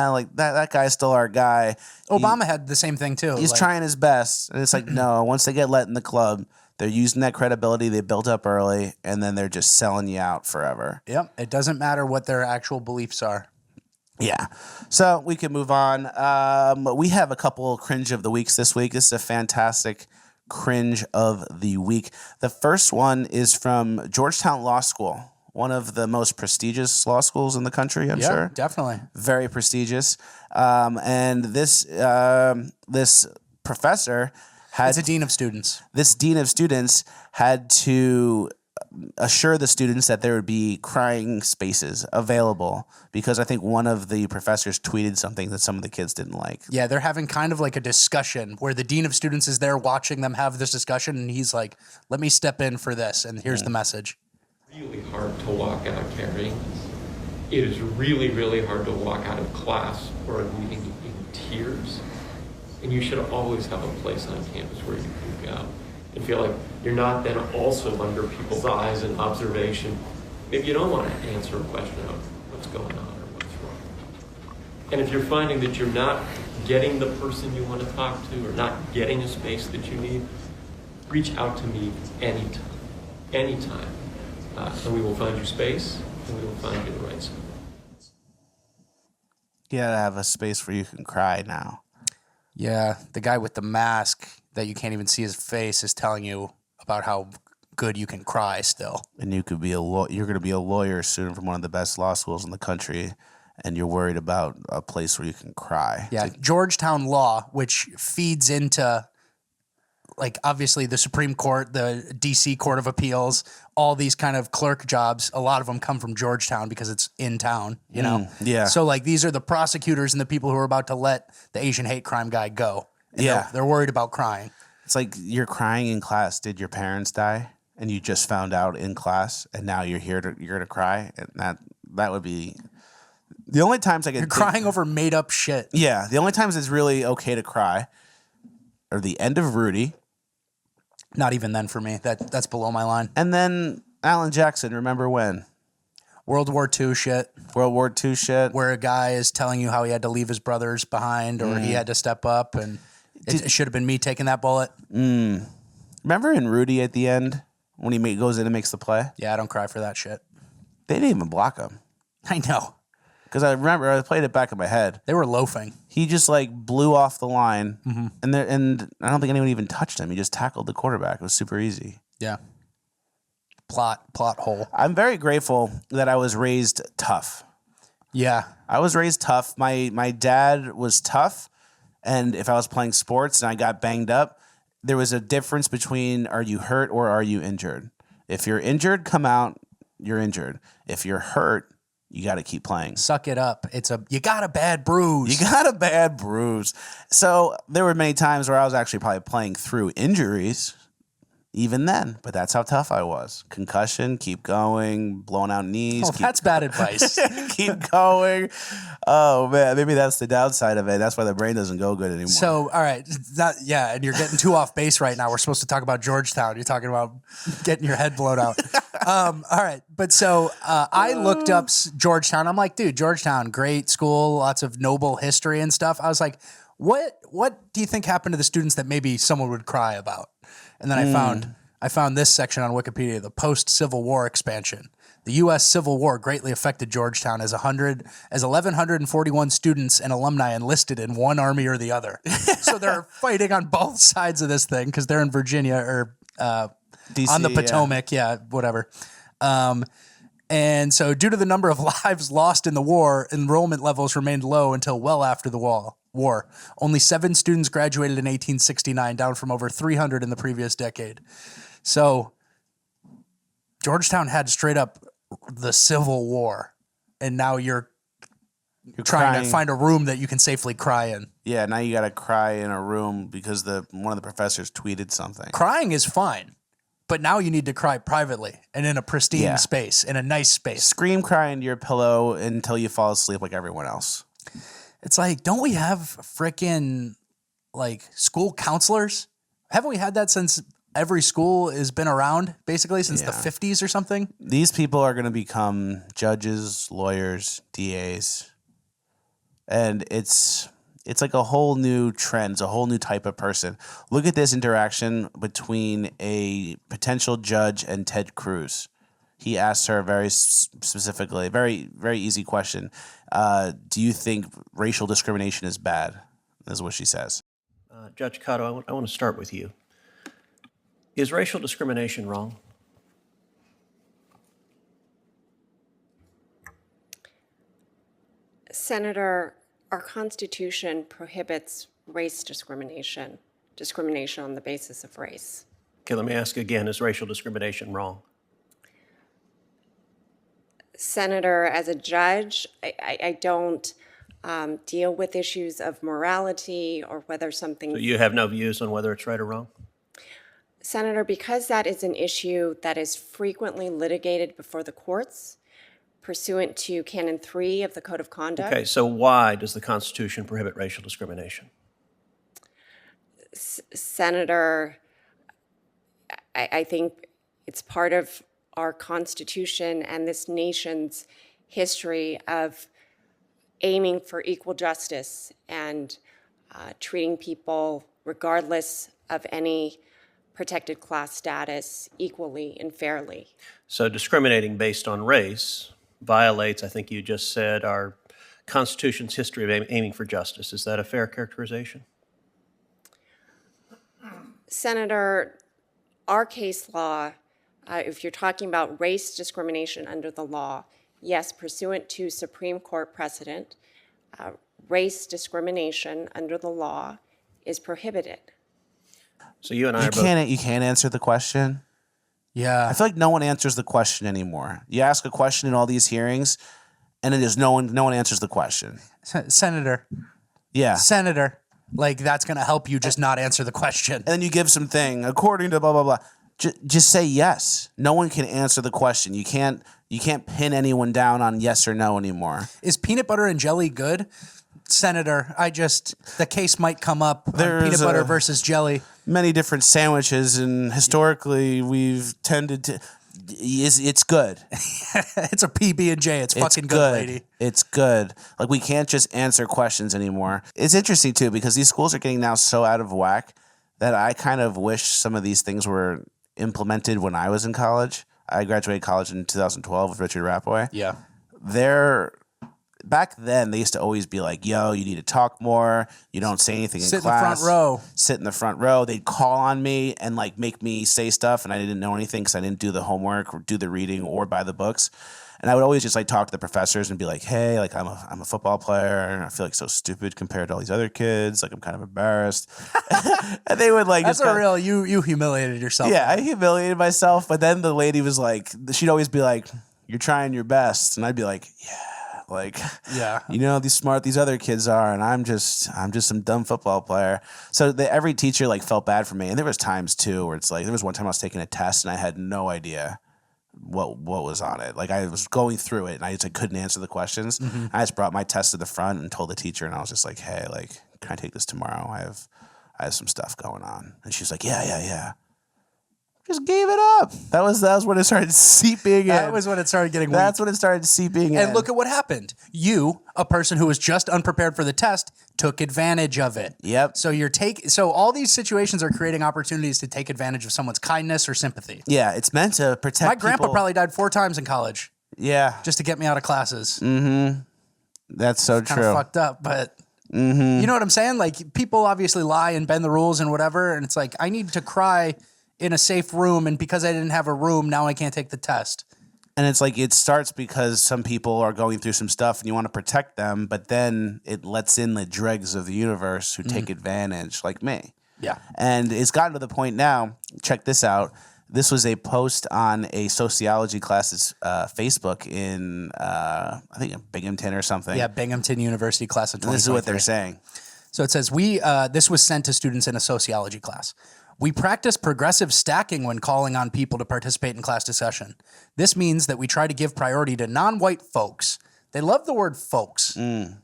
like that guy's still our guy. Obama had the same thing, too. He's trying his best. And it's like, no, once they get let in the club, they're using that credibility they built up early, and then they're just selling you out forever. Yep. It doesn't matter what their actual beliefs are. Yeah. So we can move on. We have a couple cringe of the weeks this week. This is a fantastic cringe of the week. The first one is from Georgetown Law School. one of the most prestigious law schools in the country, I'm sure. Definitely. Very prestigious. And this professor had... It's a dean of students. This dean of students had to assure the students that there would be crying spaces available because I think one of the professors tweeted something that some of the kids didn't like. Yeah, they're having kind of like a discussion where the dean of students is there watching them have this discussion, and he's like, let me step in for this, and here's the message. Really hard to walk out carrying this. It is really, really hard to walk out of class or a meeting in tears. And you should always have a place on campus where you can go and feel like you're not then also under people's eyes and observation. Maybe you don't want to answer a question of what's going on or what's wrong. And if you're finding that you're not getting the person you want to talk to or not getting a space that you need, reach out to me anytime. And we will find you space and we will find you the right space. You gotta have a space where you can cry now. Yeah, the guy with the mask that you can't even see his face is telling you about how good you can cry still. And you could be you're going to be a lawyer soon from one of the best law schools in the country, and you're worried about a place where you can cry. Yeah, Georgetown law, which feeds into, like, obviously the Supreme Court, the DC Court of Appeals, all these kind of clerk jobs, a lot of them come from Georgetown because it's in town, you know? Yeah. So, like, these are the prosecutors and the people who are about to let the Asian hate crime guy go. And they're worried about crying. It's like you're crying in class. Did your parents die? And you just found out in class, and now you're here to cry? And that would be... The only times I get... You're crying over made-up shit. Yeah, the only times it's really okay to cry are the end of Rudy... Not even then for me. That's below my line. And then Alan Jackson, remember when? World War II shit. World War II shit. Where a guy is telling you how he had to leave his brothers behind or he had to step up, and it should have been me taking that bullet. Remember in Rudy at the end when he goes in and makes the play? Yeah, I don't cry for that shit. They didn't even block him. I know. Because I remember I played it back in my head. They were loafing. He just like blew off the line, and I don't think anyone even touched him. He just tackled the quarterback. It was super easy. Yeah. Plot hole. I'm very grateful that I was raised tough. Yeah. I was raised tough. My dad was tough, and if I was playing sports and I got banged up, there was a difference between are you hurt or are you injured. If you're injured, come out. You're injured. If you're hurt, you got to keep playing. Suck it up. You got a bad bruise. You got a bad bruise. So there were many times where I was actually probably playing through injuries even then, but that's how tough I was. Concussion, keep going, blowing out knees. Oh, that's bad advice. Keep going. Oh, man, maybe that's the downside of it. That's why the brain doesn't go good anymore. So, all right. And you're getting too off base right now. We're supposed to talk about Georgetown. You're talking about getting your head blown out. All right. But so I looked up Georgetown. I'm like, dude, Georgetown, great school, lots of noble history and stuff. I was like, what do you think happened to the students that maybe someone would cry about? And then I found this section on Wikipedia, the post-Civil War expansion. The U.S. Civil War greatly affected Georgetown as 1,141 students and alumni enlisted in one army or the other. So they're fighting on both sides of this thing because they're in Virginia or DC, on the Potomac, whatever. And so due to the number of lives lost in the war, enrollment levels remained low until well after the war. Only 7 students graduated in 1869, down from over 300 in the previous decade. So Georgetown had straight up the Civil War, and now you're trying to find a room that you can safely cry in. Yeah, now you got to cry in a room because one of the professors tweeted something. Crying is fine, but now you need to cry privately and in a pristine space, in a nice space. Scream, cry into your pillow until you fall asleep like everyone else. It's like, don't we have frickin' like school counselors? Haven't we had that since every school has been around, basically since the 50s or something? These people are going to become judges, lawyers, DAs. And it's like a whole new trend. It's a whole new type of person. Look at this interaction between a potential judge and Ted Cruz. He asked her very specifically, very, very easy question. Do you think racial discrimination is bad? Is what she says. Judge Cotto, I want to start with you. Is racial discrimination wrong? Senator, our Constitution prohibits race discrimination on the basis of race. Okay, let me ask again, is racial discrimination wrong? Senator, as a judge, I don't deal with issues of morality or whether something... So you have no views on whether it's right or wrong? Senator, because that is an issue that is frequently litigated before the courts, pursuant to Canon 3 of the Code of Conduct. Okay, so why does the Constitution prohibit racial discrimination? Senator, I think it's part of our Constitution and this nation's history of aiming for equal justice and treating people, regardless of any protected class status, equally and fairly. So discriminating based on race violates, I think you just said, our Constitution's history of aiming for justice. Is that a fair characterization? Senator, our case law, if you're talking about race discrimination under the law, yes, pursuant to Supreme Court precedent, race discrimination under the law is prohibited. So you and I You can't answer the question. Yeah. I feel like no one answers the question anymore. You ask a question in all these hearings, and it is no one answers the question. Senator. Yeah. Senator. Like, that's going to help you just not answer the question. And then you give something according to blah, blah, blah. Just say yes. No one can answer the question. You can't pin anyone down on yes or no anymore. Is peanut butter and jelly good? Senator, the case might come up on peanut butter versus jelly. Many different sandwiches, and historically we've tended to... It's good. It's a PB&J. It's fucking good, lady. It's good. Like, we can't just answer questions anymore. It's interesting, too, because these schools are getting now so out of whack that I kind of wish some of these things were implemented when I was in college. I graduated college in 2012 with Richard Ratboy. Yeah. Back then, they used to always be like, yo, you need to talk more. You don't say anything in class. Sit in the front row. Sit in the front row. They'd call on me and like make me say stuff, and I didn't know anything because I didn't do the homework or do the reading or buy the books. And I would always just like talk to the professors and be like, hey, like I'm a football player, and I feel like so stupid compared to all these other kids. Like I'm kind of embarrassed. And they would like... That's you humiliated yourself. Yeah, I humiliated myself. But then the lady was like, she'd always be like, you're trying your best. And I'd be like, yeah. Like, yeah, you know, these smart these other kids are, and I'm just some dumb football player. So every teacher like felt bad for me, and there was times too where it's like there was one time I was taking a test and I had no idea what was on it. Like I was going through it and I just couldn't answer the questions. Mm-hmm. I just brought my test to the front and told the teacher, and I was just like, hey, like, can I take this tomorrow? I have some stuff going on, and she's like, yeah. Just gave it up. That was when it started seeping in. That was when it started getting weak. That's when it started seeping in. And look at what happened. You, a person who was just unprepared for the test, took advantage of it. Yep. So all these situations are creating opportunities to take advantage of someone's kindness or sympathy. Yeah, it's meant to protect My grandpa people. probably died 4 times in college. Yeah. Just to get me out of classes. Mm-hmm. That's so true. Kind of fucked up, but... Mm-hmm. You know what I'm saying? Like, people obviously lie and bend the rules and whatever, and it's like, I need to cry in a safe room, and because I didn't have a room, now I can't take the test. And it's like it starts because some people are going through some stuff and you want to protect them, but then it lets in the dregs of the universe who take advantage, like me. Yeah. And it's gotten to the point now, check this out. This was a post on a sociology class's Facebook in, I think, Binghamton or something. Yeah, Binghamton University class of 2023. This is what they're saying. So it says, this was sent to students in a sociology class. We practice progressive stacking when calling on people to participate in class discussion. This means that we try to give priority to non-white folks. They love the word folks. To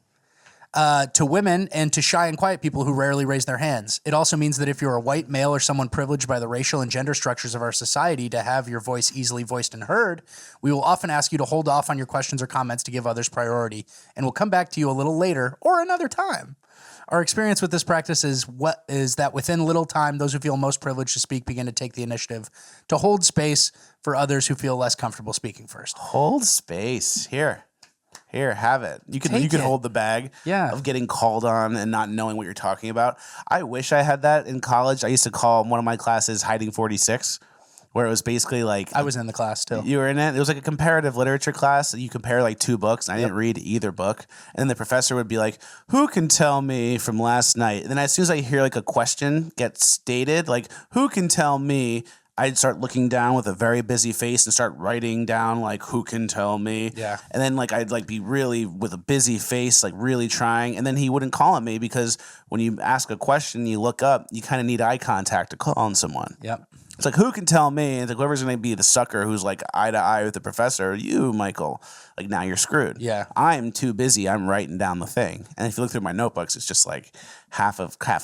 women and to shy and quiet people who rarely raise their hands. It also means that if you're a white male or someone privileged by the racial and gender structures of our society to have your voice easily voiced and heard, we will often ask you to hold off on your questions or comments to give others priority, and we'll come back to you a little later or another time. Our experience with this practice is that within little time, those who feel most privileged to speak begin to take the initiative to hold space for others who feel less comfortable speaking first. Hold space. Here, have it. You can hold the bag of getting called on and not knowing what you're talking about. I wish I had that in college. I used to call one of my classes Hiding 46 where it was basically like I was in the class too. You were in it. It was like a comparative literature class. You compare like 2 books. I didn't read either book. And then the professor would be like, who can tell me from last night? And then as soon as I hear like a question get stated, like, who can tell me? I'd start looking down with a very busy face and start writing down like, who can tell me? Yeah. And then like I'd like be really with a busy face, like really trying. And then he wouldn't call on me because when you ask a question, you look up, you kind of need eye contact to call on someone. Yep. It's like, who can tell me? It's like, whoever's going to be the sucker who's like eye to eye with the professor, you, Michael, like now you're screwed. Yeah. I'm too busy. I'm writing down the thing. And if you look through my notebooks, it's just like half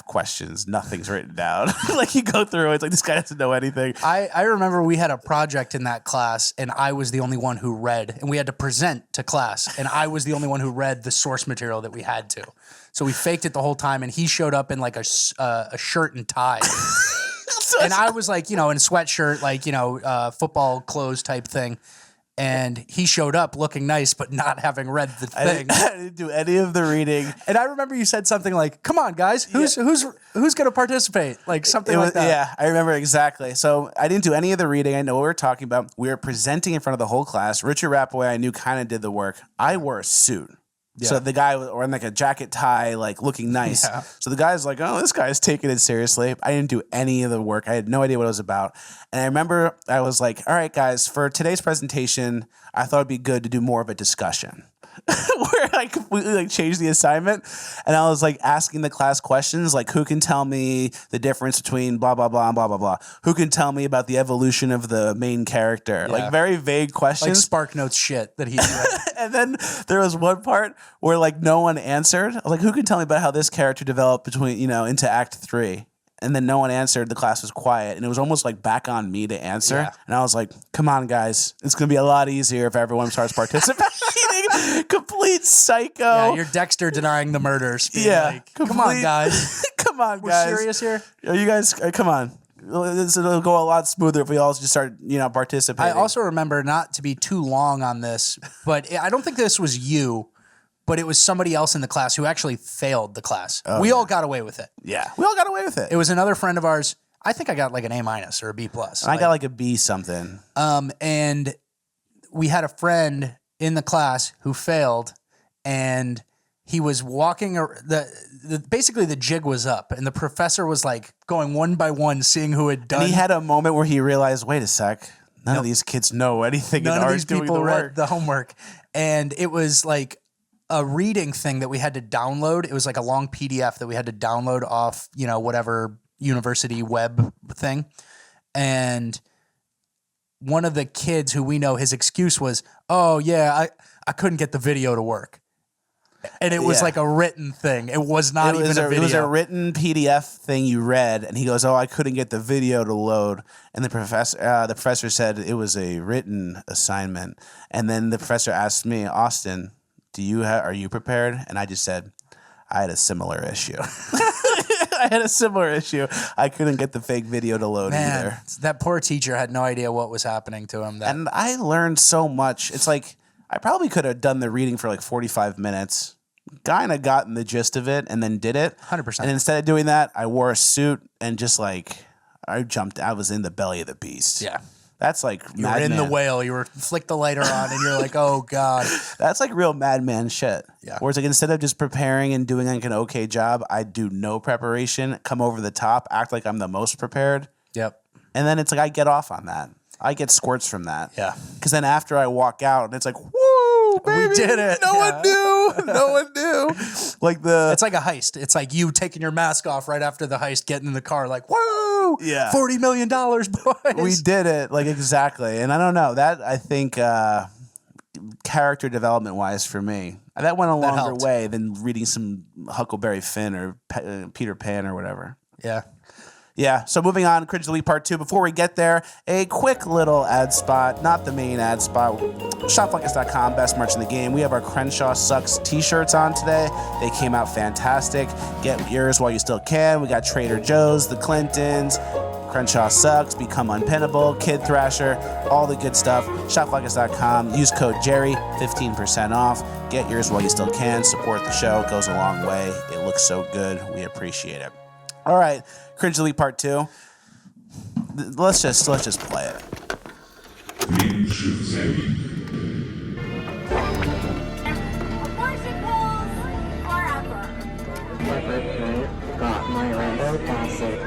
questions. Nothing's written down. Like you go through it, it's like, this guy doesn't know anything. I remember we had a project in that class and I was the only one who read, and we had to present to class, and I was the only one who read the source material that we had to. So we faked it the whole time, and he showed up in like a shirt and tie. And I was like, in a sweatshirt, like, football clothes type thing. And he showed up looking nice, but not having read the thing. I didn't do any of the reading. And I remember you said something like, come on, guys, who's going to participate? Like something like that. Yeah, I remember exactly. So I didn't do any of the reading. I know what we were talking about. We were presenting in front of the whole class. Richard Ratboy, I knew, kind of did the work. I wore a suit. Yeah. So the guy was wearing like a jacket tie, like looking nice. Yeah. So the guy's like, oh, this guy's taking it seriously. I didn't do any of the work. I had no idea what it was about. And I remember I was like, all right, guys, for today's presentation, I thought it'd be good to do more of a discussion. Where I completely like changed the assignment, and I was like asking the class questions like, who can tell me the difference between blah blah blah and blah blah blah? Who can tell me about the evolution of the main character? Yeah. Like very vague questions, like Spark Notes shit that he read. And then there was one part where like no one answered. I was like, who can tell me about how this character developed between into Act 3? And then no one answered. The class was quiet, and it was almost like back on me to answer. Yeah. And I was like, come on, guys. It's going to be a lot easier if everyone starts participating. Complete psycho. Yeah, you're Dexter denying the murders. Like, come on, guys. Come on, guys. We're serious here? Are you guys, come on. It'll go a lot smoother if we all just start, participating. I also remember, not to be too long on this, but I don't think this was you, but it was somebody else in the class who actually failed the class. We all got away with it. Yeah, we all got away with it. It was another friend of ours. I think I got like an A- or a B+. I got like a B something. And we had a friend in the class who failed, and he was walking. Basically, the jig was up, and the professor was like going one by one, seeing who had done. And he had a moment where he realized, wait a sec, none of these kids know anything. None of these people read the homework, and it was like a reading thing that we had to download. It was like a long PDF that we had to download off, whatever university web thing. And one of the kids who we know, his excuse was, oh yeah, I couldn't get the video to work. And it was like a written thing. It was not even a video. It was a written PDF thing you read, and he goes, oh, I couldn't get the video to load. And the professor said it was a written assignment. And then the professor asked me, Austin, are you prepared? And I just said, I had a similar issue. I had a similar issue. I couldn't get the fake video to load either. That poor teacher had no idea what was happening to him. And I learned so much. It's like, I probably could have done the reading for like 45 minutes, kind of gotten the gist of it, and then did it. 100%. And instead of doing that, I wore a suit and just like, I was in the belly of the beast. Yeah. That's like you were in the whale. You were flicked the lighter on, and you're like, "Oh God." That's like real madman shit. Yeah. Whereas like instead of just preparing and doing like an okay job, I do no preparation, come over the top, act like I'm the most prepared. Yep. And then it's like I get off on that. I get squirts from that. Yeah. Because then after I walk out, and it's like, woo, baby, we did it. No one knew. No one knew. It's like a heist. It's like you taking your mask off right after the heist, getting in the car, like, woo, yeah, $40 million, boys. We did it, like exactly. And I don't know that I think character development wise for me, that went a longer way than reading some Huckleberry Finn or Peter Pan or whatever. Yeah. Yeah, so moving on, Cringe Delete Part 2. Before we get there, a quick little ad spot, not the main ad spot. ShopFleccas.com, best merch in the game. We have our Crenshaw Sucks t-shirts on today. They came out fantastic. Get yours while you still can. We got Trader Joe's, the Clintons, Crenshaw Sucks, Become Unpinnable, Kid Thrasher, all the good stuff. ShopFleccas.com, use code Jerry, 15% off. Get yours while you still can. Support the show, it goes a long way. It looks so good. We appreciate it. All right, Cringe Delete Part 2. let's just play it. Abortion pills forever. Got my rainbow faucet.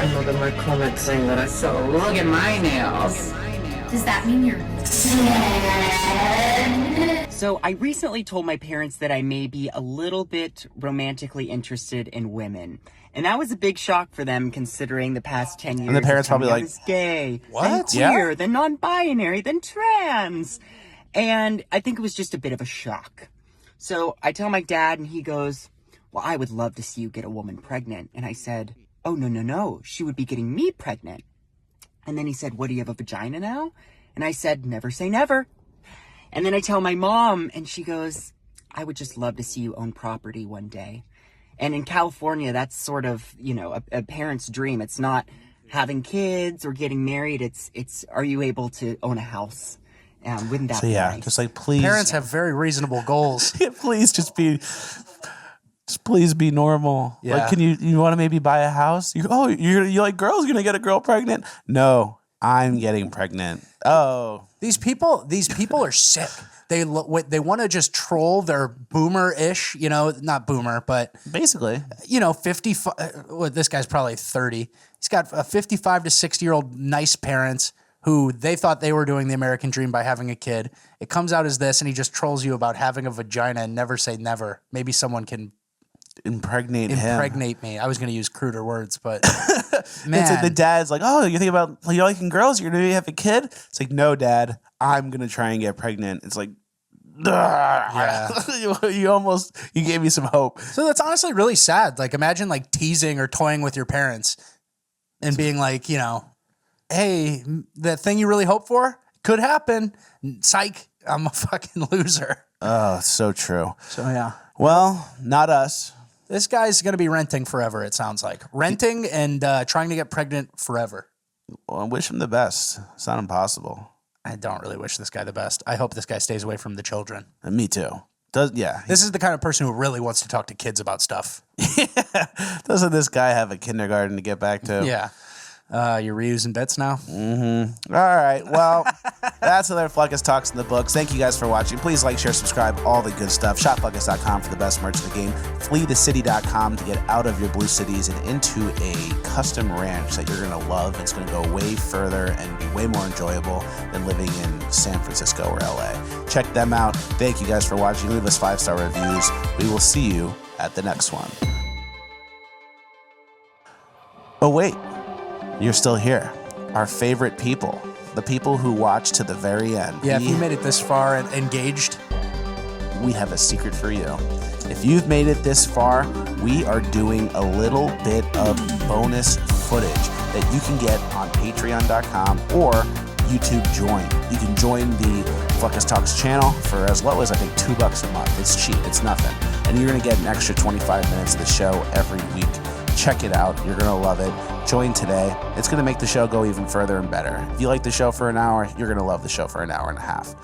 And look at my comments saying that I so look at my nails. Does that mean you're So I recently told my parents that I may be a little bit romantically interested in women. And that was a big shock for them, considering the past 10 years. And the parents probably like, gay, what? then queer, then non-binary, then trans. And I think it was just a bit of a shock. So I tell my dad, and he goes, well, I would love to see you get a woman pregnant. And I said, oh, no. She would be getting me pregnant. And then he said, what, do you have a vagina now? And I said, never say never. And then I tell my mom, and she goes, I would just love to see you own property one day. And in California, that's sort of, a parent's dream. It's not having kids or getting married. It's are you able to own a house? Wouldn't that be nice? Just like, please. Parents have very reasonable goals. Please please be normal. Yeah. Like, can you want to maybe buy a house? You like girls? You're gonna get a girl pregnant? No, I'm getting pregnant. Oh, these people are sick. They want to just troll their boomer-ish, not boomer, but basically, 55. Well, this guy's probably 30. He's got a 55 to 60-year-old nice parents who they thought they were doing the American dream by having a kid. It comes out as this, and he just trolls you about having a vagina and never say never. Maybe someone can impregnate me. I was going to use cruder words, but man. It's like the dad's like, oh, you think about you liking girls? You're going to have a kid? It's like, no, Dad, I'm going to try and get pregnant. It's like, yeah. you gave me some hope. So that's honestly really sad. Like, imagine like teasing or toying with your parents and being like, hey, that thing you really hope for could happen. Psych, I'm a fucking loser. Oh, it's so true. So yeah. Well, not us. This guy's going to be renting forever, it sounds like. Renting and trying to get pregnant forever. Well, I wish him the best. It's not impossible. I don't really wish this guy the best. I hope this guy stays away from the children. Me too. This is the kind of person who really wants to talk to kids about stuff. Doesn't this guy have a kindergarten to get back to? Yeah. You're reusing bits now? Mm-hmm. All right. Well, that's another Fleccas Talks in the books. Thank you guys for watching. Please like, share, subscribe, all the good stuff. ShopFleccas.com for the best merch of the game. FleeTheCity.com to get out of your blue cities and into a custom ranch that you're going to love. It's going to go way further and be way more enjoyable than living in San Francisco or LA. Check them out. Thank you guys for watching. Leave us 5-star reviews. We will see you at the next one. Oh, wait. You're still here. Our favorite people. The people who watch to the very end. Yeah, if you made it this far and engaged, we have a secret for you. If you've made it this far, we are doing a little bit of bonus footage that you can get on patreon.com or YouTube Join. You can join the Fleccas Talks channel for as low as I think $2 a month. It's cheap, it's nothing. And you're gonna get an extra 25 minutes of the show every week. Check it out. You're gonna love it. Join today. It's gonna make the show go even further and better. If you like the show for an hour, you're gonna love the show for an hour and a half.